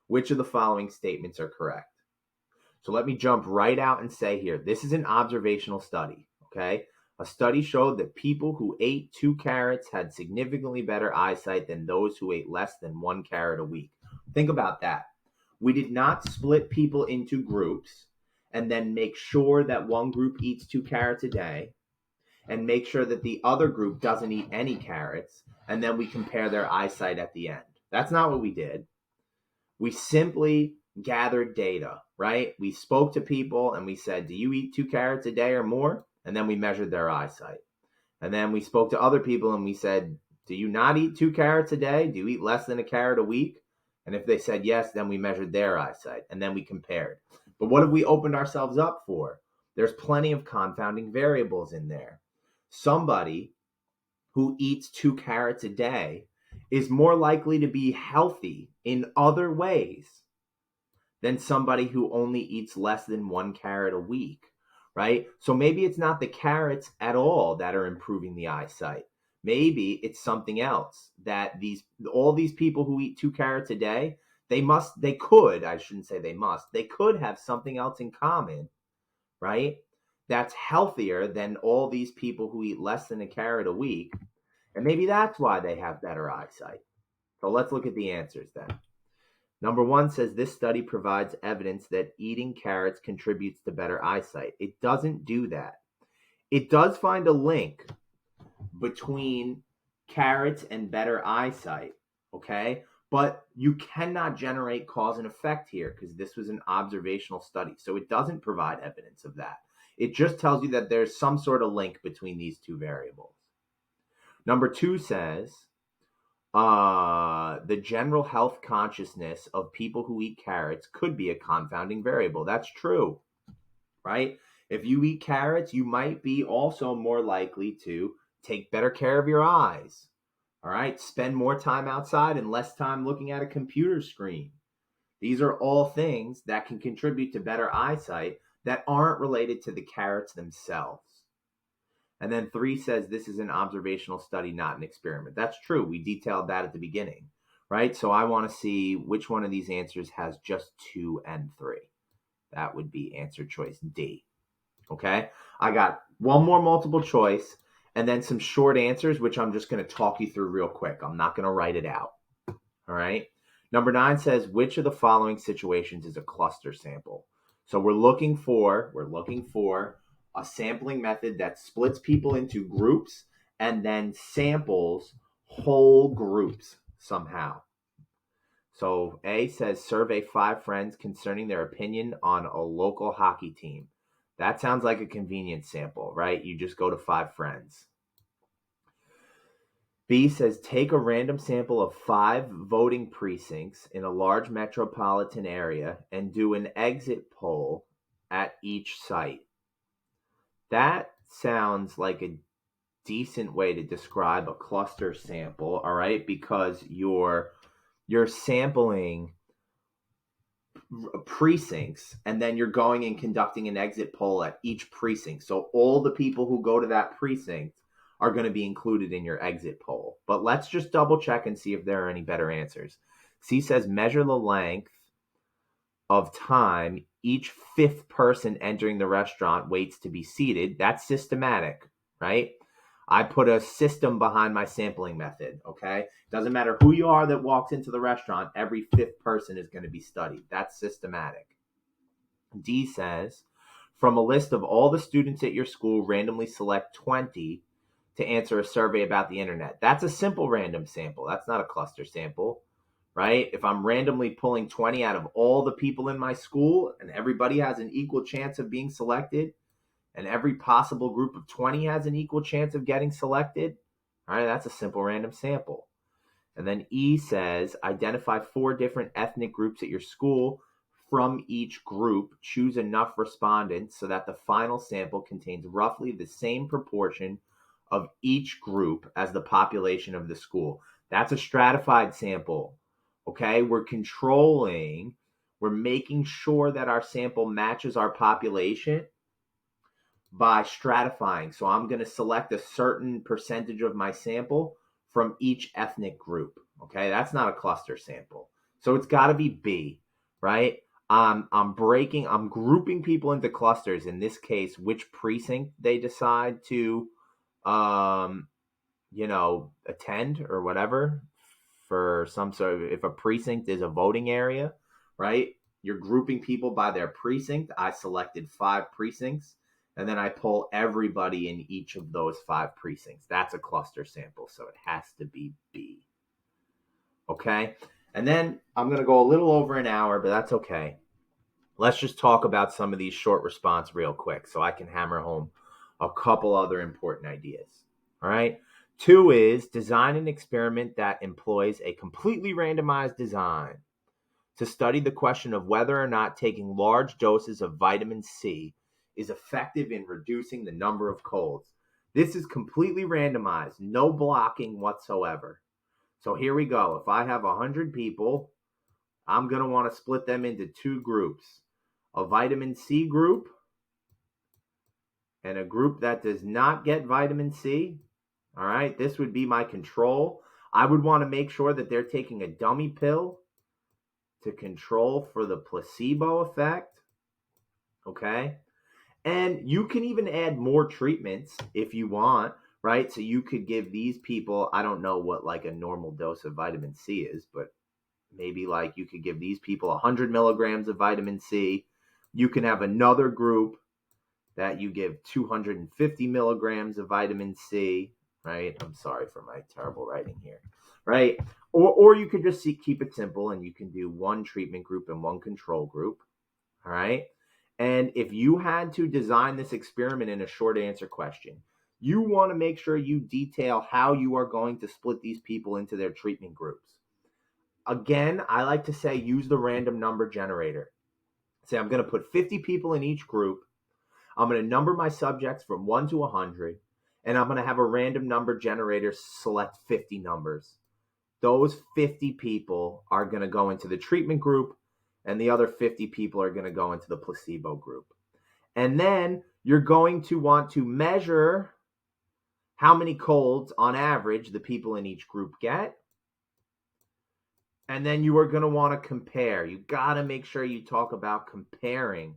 Which of the following statements are correct? So let me jump right out and say here, this is an observational study, okay? A study showed that people who ate 2 carrots had significantly better eyesight than those who ate less than 1 carrot a week. Think about that. We did not split people into groups and then make sure that one group eats 2 carrots a day and make sure that the other group doesn't eat any carrots, and then we compare their eyesight at the end. That's not what we did. We simply gathered data, right? We spoke to people and we said, do you eat 2 carrots a day or more? And then we measured their eyesight. And then we spoke to other people and we said, do you not eat 2 carrots a day? Do you eat less than a carrot a week? And if they said yes, then we measured their eyesight and then we compared. But what have we opened ourselves up for? There's plenty of confounding variables in there. Somebody who eats 2 carrots a day is more likely to be healthy in other ways than somebody who only eats less than 1 carrot a week, right? So maybe it's not the carrots at all that are improving the eyesight. Maybe it's something else that all these people who eat 2 carrots a day, they could have something else in common, right? That's healthier than all these people who eat less than a carrot a week. And maybe that's why they have better eyesight. So let's look at the answers then. Number 1 says this study provides evidence that eating carrots contributes to better eyesight. It doesn't do that. It does find a link between carrots and better eyesight, okay? But you cannot generate cause and effect here because this was an observational study. So it doesn't provide evidence of that. It just tells you that there's some sort of link between these two variables. Number 2 says the general health consciousness of people who eat carrots could be a confounding variable. That's true, right? If you eat carrots, you might be also more likely to take better care of your eyes. All right. Spend more time outside and less time looking at a computer screen. These are all things that can contribute to better eyesight that aren't related to the carrots themselves. And then 3 says this is an observational study, not an experiment. That's true. We detailed that at the beginning, right? So I want to see which one of these answers has just 2 and 3. That would be answer choice D. Okay, I got one more multiple choice and then some short answers, which I'm just going to talk you through real quick. I'm not going to write it out. All right. Number 9 says, which of the following situations is a cluster sample? So we're looking for a sampling method that splits people into groups and then samples whole groups somehow. So A says, survey 5 friends concerning their opinion on a local hockey team. That sounds like a convenience sample, right? You just go to 5 friends. B says, take a random sample of 5 voting precincts in a large metropolitan area and do an exit poll at each site. That sounds like a decent way to describe a cluster sample, all right? Because you're sampling precincts and then you're going and conducting an exit poll at each precinct. So all the people who go to that precinct are going to be included in your exit poll. But let's just double check and see if there are any better answers. C says measure the length of time each 5th person entering the restaurant waits to be seated. That's systematic, right? I put a system behind my sampling method, okay? Doesn't matter who you are that walks into the restaurant, every 5th person is going to be studied. That's systematic. D says, from a list of all the students at your school, randomly select 20 to answer a survey about the internet. That's a simple random sample. That's not a cluster sample, right? If I'm randomly pulling 20 out of all the people in my school and everybody has an equal chance of being selected, and every possible group of 20 has an equal chance of getting selected, all right, that's a simple random sample. And then E says, identify 4 different ethnic groups at your school. From each group, choose enough respondents so that the final sample contains roughly the same proportion of each group as the population of the school. That's a stratified sample, okay? We're making sure that our sample matches our population by stratifying. So I'm going to select a certain percentage of my sample from each ethnic group. Okay, that's not a cluster sample. So it's got to be B, right? I'm grouping people into clusters. In this case, which precinct they decide to, attend or whatever for some sort of, if a precinct is a voting area, right? You're grouping people by their precinct. I selected 5 precincts. And then I pull everybody in each of those 5 precincts. That's a cluster sample, so it has to be B. Okay? And then I'm going to go a little over an hour, but that's okay. Let's just talk about some of these short response real quick so I can hammer home a couple other important ideas. All right? 2 is design an experiment that employs a completely randomized design to study the question of whether or not taking large doses of vitamin C is effective in reducing the number of colds. This is completely randomized, no blocking whatsoever. So here we go. If I have 100 people, I'm going to want to split them into 2 groups. A vitamin C group and a group that does not get vitamin C. All right, this would be my control. I would want to make sure that they're taking a dummy pill to control for the placebo effect. Okay? And you can even add more treatments if you want, right? So you could give these people, I don't know what like a normal dose of vitamin C is, but Maybe like you could give these people 100 milligrams of vitamin C. You can have another group that you give 250 milligrams of vitamin C, right? I'm sorry for my terrible writing here, right? Or you could just keep it simple and you can do one treatment group and one control group, all right? And if you had to design this experiment in a short answer question, you want to make sure you detail how you are going to split these people into their treatment groups. Again, I like to say use the random number generator. Say I'm going to put 50 people in each group. I'm going to number my subjects from 1 to 100, and I'm going to have a random number generator select 50 numbers. Those 50 people are going to go into the treatment group, and the other 50 people are going to go into the placebo group. And then you're going to want to measure how many colds on average the people in each group get. And then you are going to want to compare. You got to make sure you talk about comparing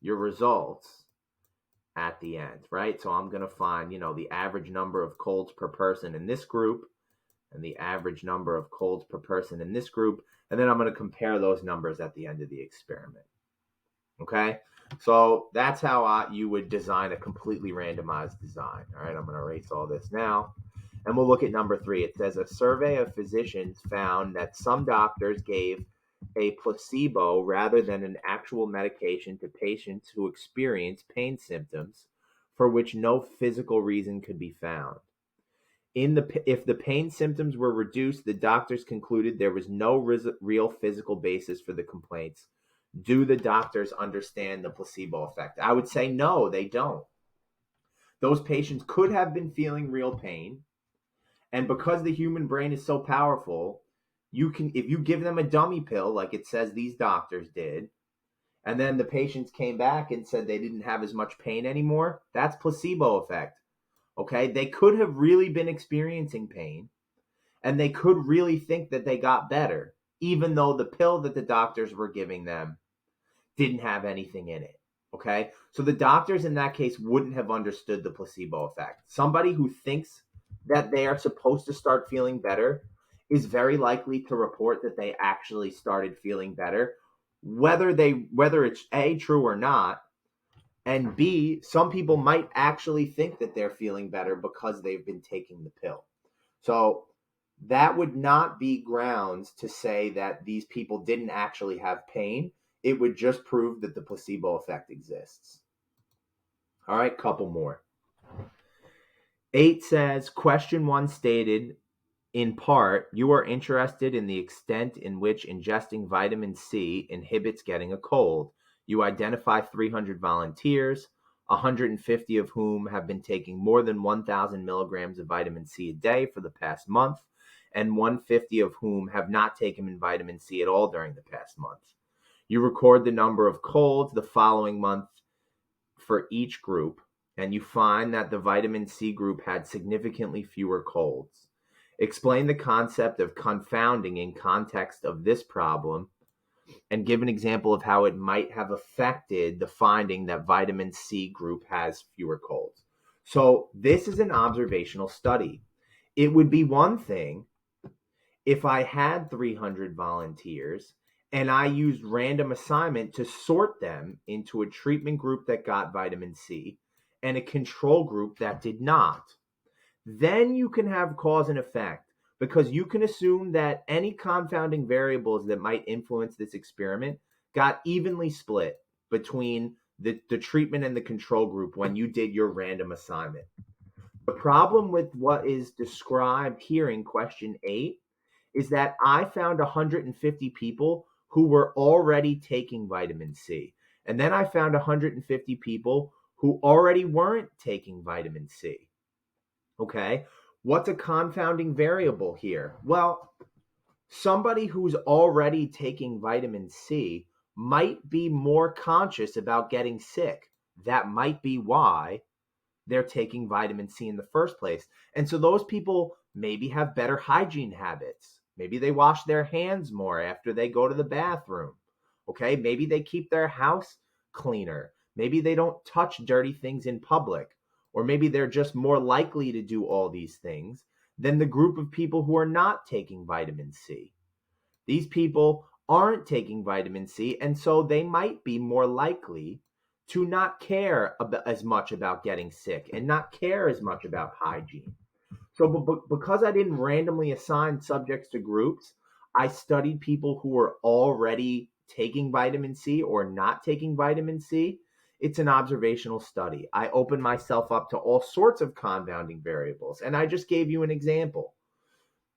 your results at the end, right? So I'm going to find, the average number of colds per person in this group and the average number of colds per person in this group. And then I'm going to compare those numbers at the end of the experiment. Okay? So that's how you would design a completely randomized design. All right, I'm going to erase all this now. And we'll look at number 3. It says a survey of physicians found that some doctors gave a placebo rather than an actual medication to patients who experience pain symptoms for which no physical reason could be found. If the pain symptoms were reduced, the doctors concluded there was no real physical basis for the complaints. Do the doctors understand the placebo effect? I would say no, they don't. Those patients could have been feeling real pain. And because the human brain is so powerful, if you give them a dummy pill, like it says these doctors did, and then the patients came back and said they didn't have as much pain anymore, that's placebo effect. Okay? They could have really been experiencing pain, and they could really think that they got better, even though the pill that the doctors were giving them didn't have anything in it. Okay? So the doctors in that case wouldn't have understood the placebo effect. Somebody who thinks that they are supposed to start feeling better is very likely to report that they actually started feeling better, whether it's A, true or not, and B, some people might actually think that they're feeling better because they've been taking the pill. So that would not be grounds to say that these people didn't actually have pain. It would just prove that the placebo effect exists. All right, couple more. 8 says, question 1 stated, in part, you are interested in the extent in which ingesting vitamin C inhibits getting a cold. You identify 300 volunteers, 150 of whom have been taking more than 1,000 milligrams of vitamin C a day for the past month, and 150 of whom have not taken vitamin C at all during the past month. You record the number of colds the following month for each group, and you find that the vitamin C group had significantly fewer colds. Explain the concept of confounding in context of this problem and give an example of how it might have affected the finding that vitamin C group has fewer colds. So this is an observational study. It would be one thing if I had 300 volunteers and I used random assignment to sort them into a treatment group that got vitamin C and a control group that did not. Then you can have cause and effect, because you can assume that any confounding variables that might influence this experiment got evenly split between the treatment and the control group when you did your random assignment. The problem with what is described here in question 8 is that I found 150 people who were already taking vitamin C. And then I found 150 people who already weren't taking vitamin C. Okay, what's a confounding variable here? Well, somebody who's already taking vitamin C might be more conscious about getting sick. That might be why they're taking vitamin C in the first place. And so those people maybe have better hygiene habits. Maybe they wash their hands more after they go to the bathroom. Okay, maybe they keep their house cleaner. Maybe they don't touch dirty things in public. Or maybe they're just more likely to do all these things than the group of people who are not taking vitamin C. These people aren't taking vitamin C, and so they might be more likely to not care as much about getting sick and not care as much about hygiene. So, because I didn't randomly assign subjects to groups, I studied people who were already taking vitamin C or not taking vitamin C. It's an observational study. I opened myself up to all sorts of confounding variables, and I just gave you an example.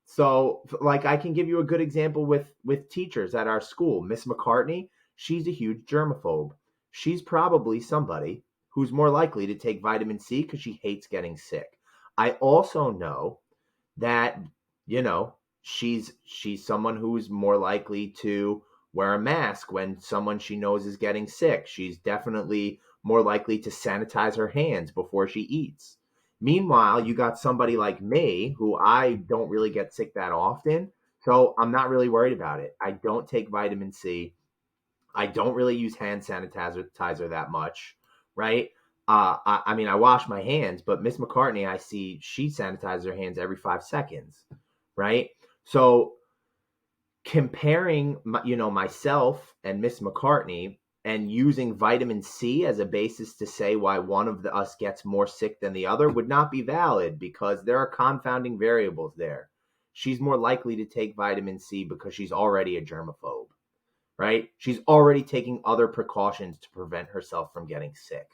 So, like, I can give you a good example with teachers at our school. Miss McCartney, she's a huge germaphobe. She's probably somebody who's more likely to take vitamin C because she hates getting sick. I also know that, you know, she's someone who's more likely to wear a mask when someone she knows is getting sick. She's definitely more likely to sanitize her hands before she eats. Meanwhile, you got somebody like me who I don't really get sick that often, so I'm not really worried about it. I don't take vitamin C. I don't really use hand sanitizer that much, right? I mean, I wash my hands, but Miss McCartney, I see she sanitizes her hands every 5 seconds, right? So comparing, myself and Miss McCartney and using vitamin C as a basis to say why one of us gets more sick than the other would not be valid because there are confounding variables there. She's more likely to take vitamin C because she's already a germaphobe, right? She's already taking other precautions to prevent herself from getting sick.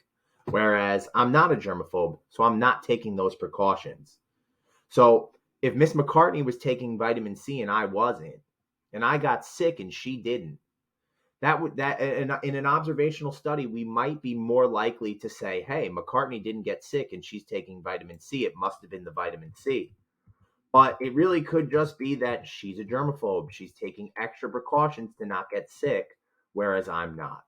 Whereas I'm not a germaphobe, so I'm not taking those precautions. So if Miss McCartney was taking vitamin C and I wasn't, and I got sick and she didn't, that in an observational study, we might be more likely to say, hey, McCartney didn't get sick and she's taking vitamin C. It must have been the vitamin C. But it really could just be that she's a germaphobe. She's taking extra precautions to not get sick, whereas I'm not.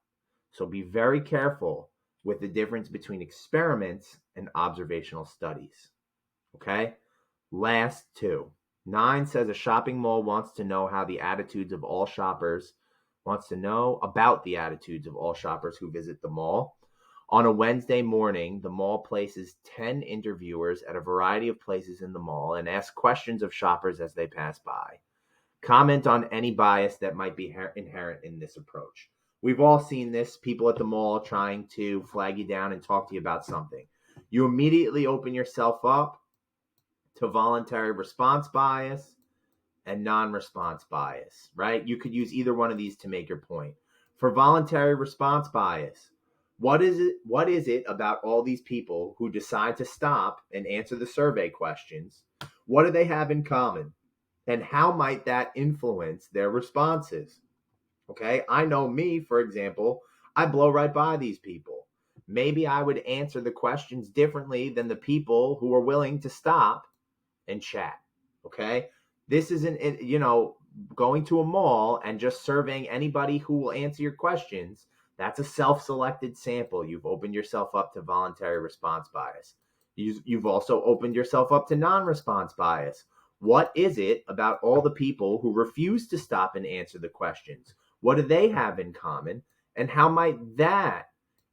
So be very careful with the difference between experiments and observational studies. Okay? Last two. 9 says a shopping mall wants to know how the attitudes of all shoppers wants to know about the attitudes of all shoppers who visit the mall. On a Wednesday morning, the mall places 10 interviewers at a variety of places in the mall and asks questions of shoppers as they pass by. Comment on any bias that might be inherent in this approach. We've all seen this, people at the mall trying to flag you down and talk to you about something. You immediately open yourself up to voluntary response bias and non-response bias, right? You could use either one of these to make your point. For voluntary response bias, what is it about all these people who decide to stop and answer the survey questions? What do they have in common? And how might that influence their responses? Okay, I know me, for example, I blow right by these people. Maybe I would answer the questions differently than the people who are willing to stop and chat. Okay, this isn't, going to a mall and just surveying anybody who will answer your questions. That's a self-selected sample. You've opened yourself up to voluntary response bias. You've also opened yourself up to non-response bias. What is it about all the people who refuse to stop and answer the questions? What do they have in common? And how might that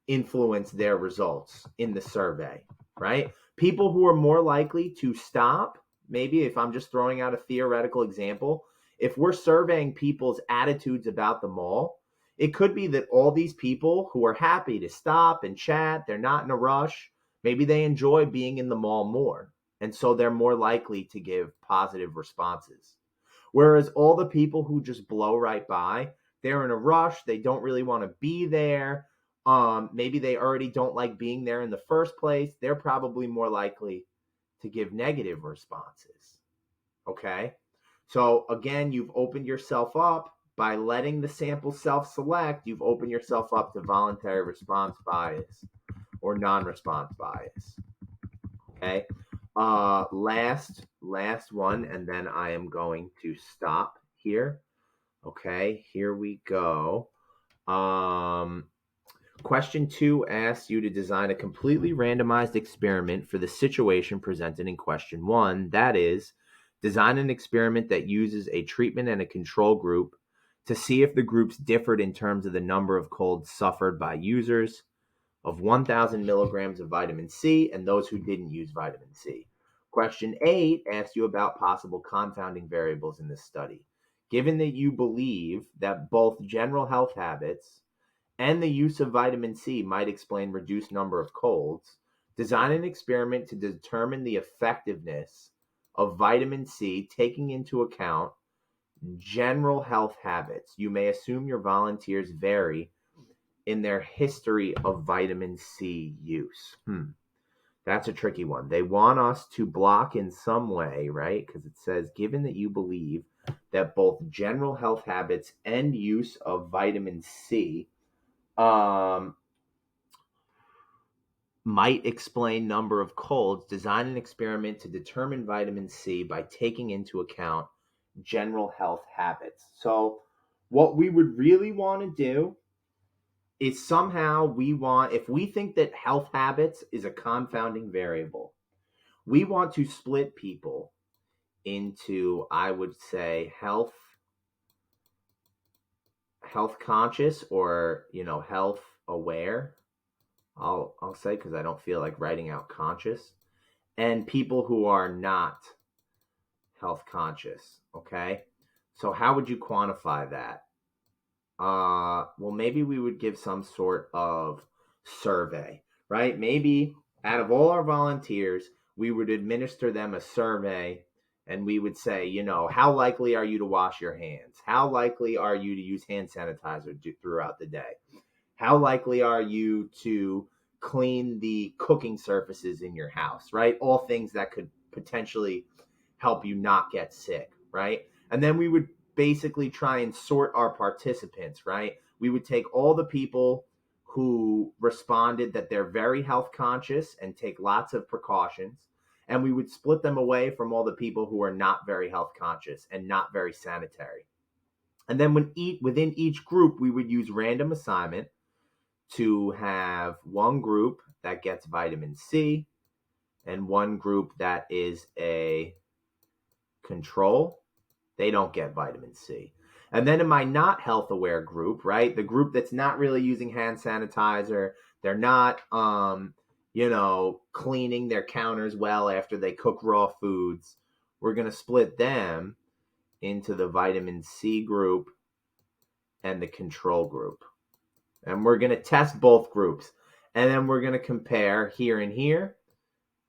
influence their results in the survey, right? People who are more likely to stop, maybe if I'm just throwing out a theoretical example, if we're surveying people's attitudes about the mall, it could be that all these people who are happy to stop and chat, they're not in a rush, maybe they enjoy being in the mall more. And so they're more likely to give positive responses. Whereas all the people who just blow right by, they're in a rush, they don't really want to be there. Maybe they already don't like being there in the first place. They're probably more likely to give negative responses. Okay? So again, you've opened yourself up by letting the sample self-select. You've opened yourself up to voluntary response bias or non-response bias. Okay? Last one, and then I am going to stop here. Okay, here we go. Question 2 asks you to design a completely randomized experiment for the situation presented in question 1. That is, design an experiment that uses a treatment and a control group to see if the groups differed in terms of the number of colds suffered by users of 1,000 milligrams of vitamin C and those who didn't use vitamin C. Question 8 asks you about possible confounding variables in this study. given that you believe that both general health habits and the use of vitamin C might explain reduced number of colds, design an experiment to determine the effectiveness of vitamin C taking into account general health habits. You may assume your volunteers vary in their history of vitamin C use. That's a tricky one. They want us to block in some way, right? Because it says, given that you believe that both general health habits and use of vitamin C might explain number of colds, design an experiment to determine vitamin C by taking into account general health habits. So what we would really want to do is somehow if we think that health habits is a confounding variable, we want to split people into, I would say, health conscious, or health aware. I'll say, because I don't feel like writing out conscious, and people who are not health conscious. Okay, so how would you quantify that? Well, maybe we would give some sort of survey, right? Maybe out of all our volunteers, we would administer them a survey, and we would say, how likely are you to wash your hands? How likely are you to use hand sanitizer throughout the day? How likely are you to clean the cooking surfaces in your house, right? All things that could potentially help you not get sick, right? And then we would basically try and sort our participants, right? We would take all the people who responded that they're very health conscious and take lots of precautions, and we would split them away from all the people who are not very health conscious and not very sanitary. And then within each group, we would use random assignment to have one group that gets vitamin C and one group that is a control. They don't get vitamin C. And then in my not health aware group, right, the group that's not really using hand sanitizer, they're not cleaning their counters well after they cook raw foods, we're going to split them into the vitamin C group and the control group. And we're going to test both groups. And then we're going to compare here and here,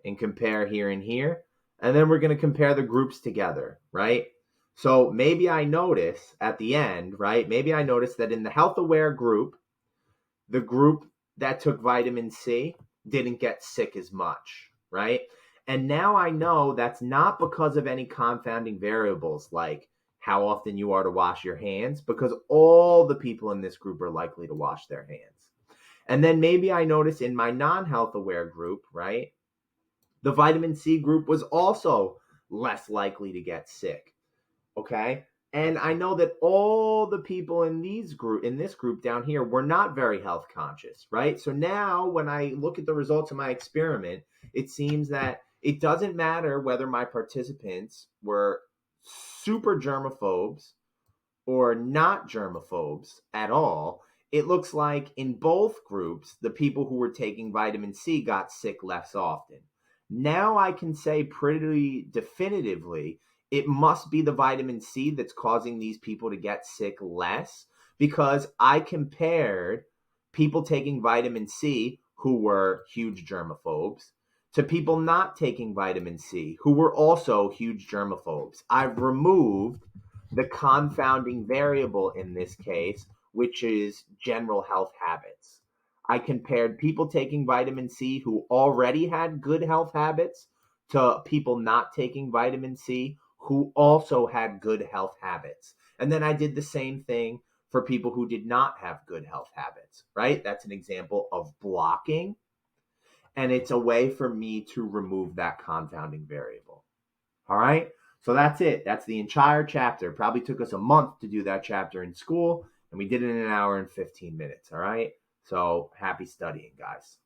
and compare here and here. And then we're going to compare the groups together, right? So maybe I notice at the end, right? Maybe I notice that in the health aware group, the group that took vitamin C didn't get sick as much, right? And now I know that's not because of any confounding variables like how often you are to wash your hands, because all the people in this group are likely to wash their hands. And then maybe I notice in my non-health aware group, right, the vitamin C group was also less likely to get sick. Okay? And I know that all the people in this group down here were not very health conscious, right? So now when I look at the results of my experiment, it seems that it doesn't matter whether my participants were super germaphobes or not germaphobes at all. It looks like in both groups, the people who were taking vitamin C got sick less often. Now I can say pretty definitively it must be the vitamin C that's causing these people to get sick less, because I compared people taking vitamin C who were huge germaphobes to people not taking vitamin C who were also huge germaphobes. I've removed the confounding variable in this case, which is general health habits. I compared people taking vitamin C who already had good health habits to people not taking vitamin C who also had good health habits. And then I did the same thing for people who did not have good health habits, right? That's an example of blocking. And it's a way for me to remove that confounding variable. All right? So that's it. That's the entire chapter. It probably took us a month to do that chapter in school, and we did it in an hour and 15 minutes. All right? So happy studying, guys.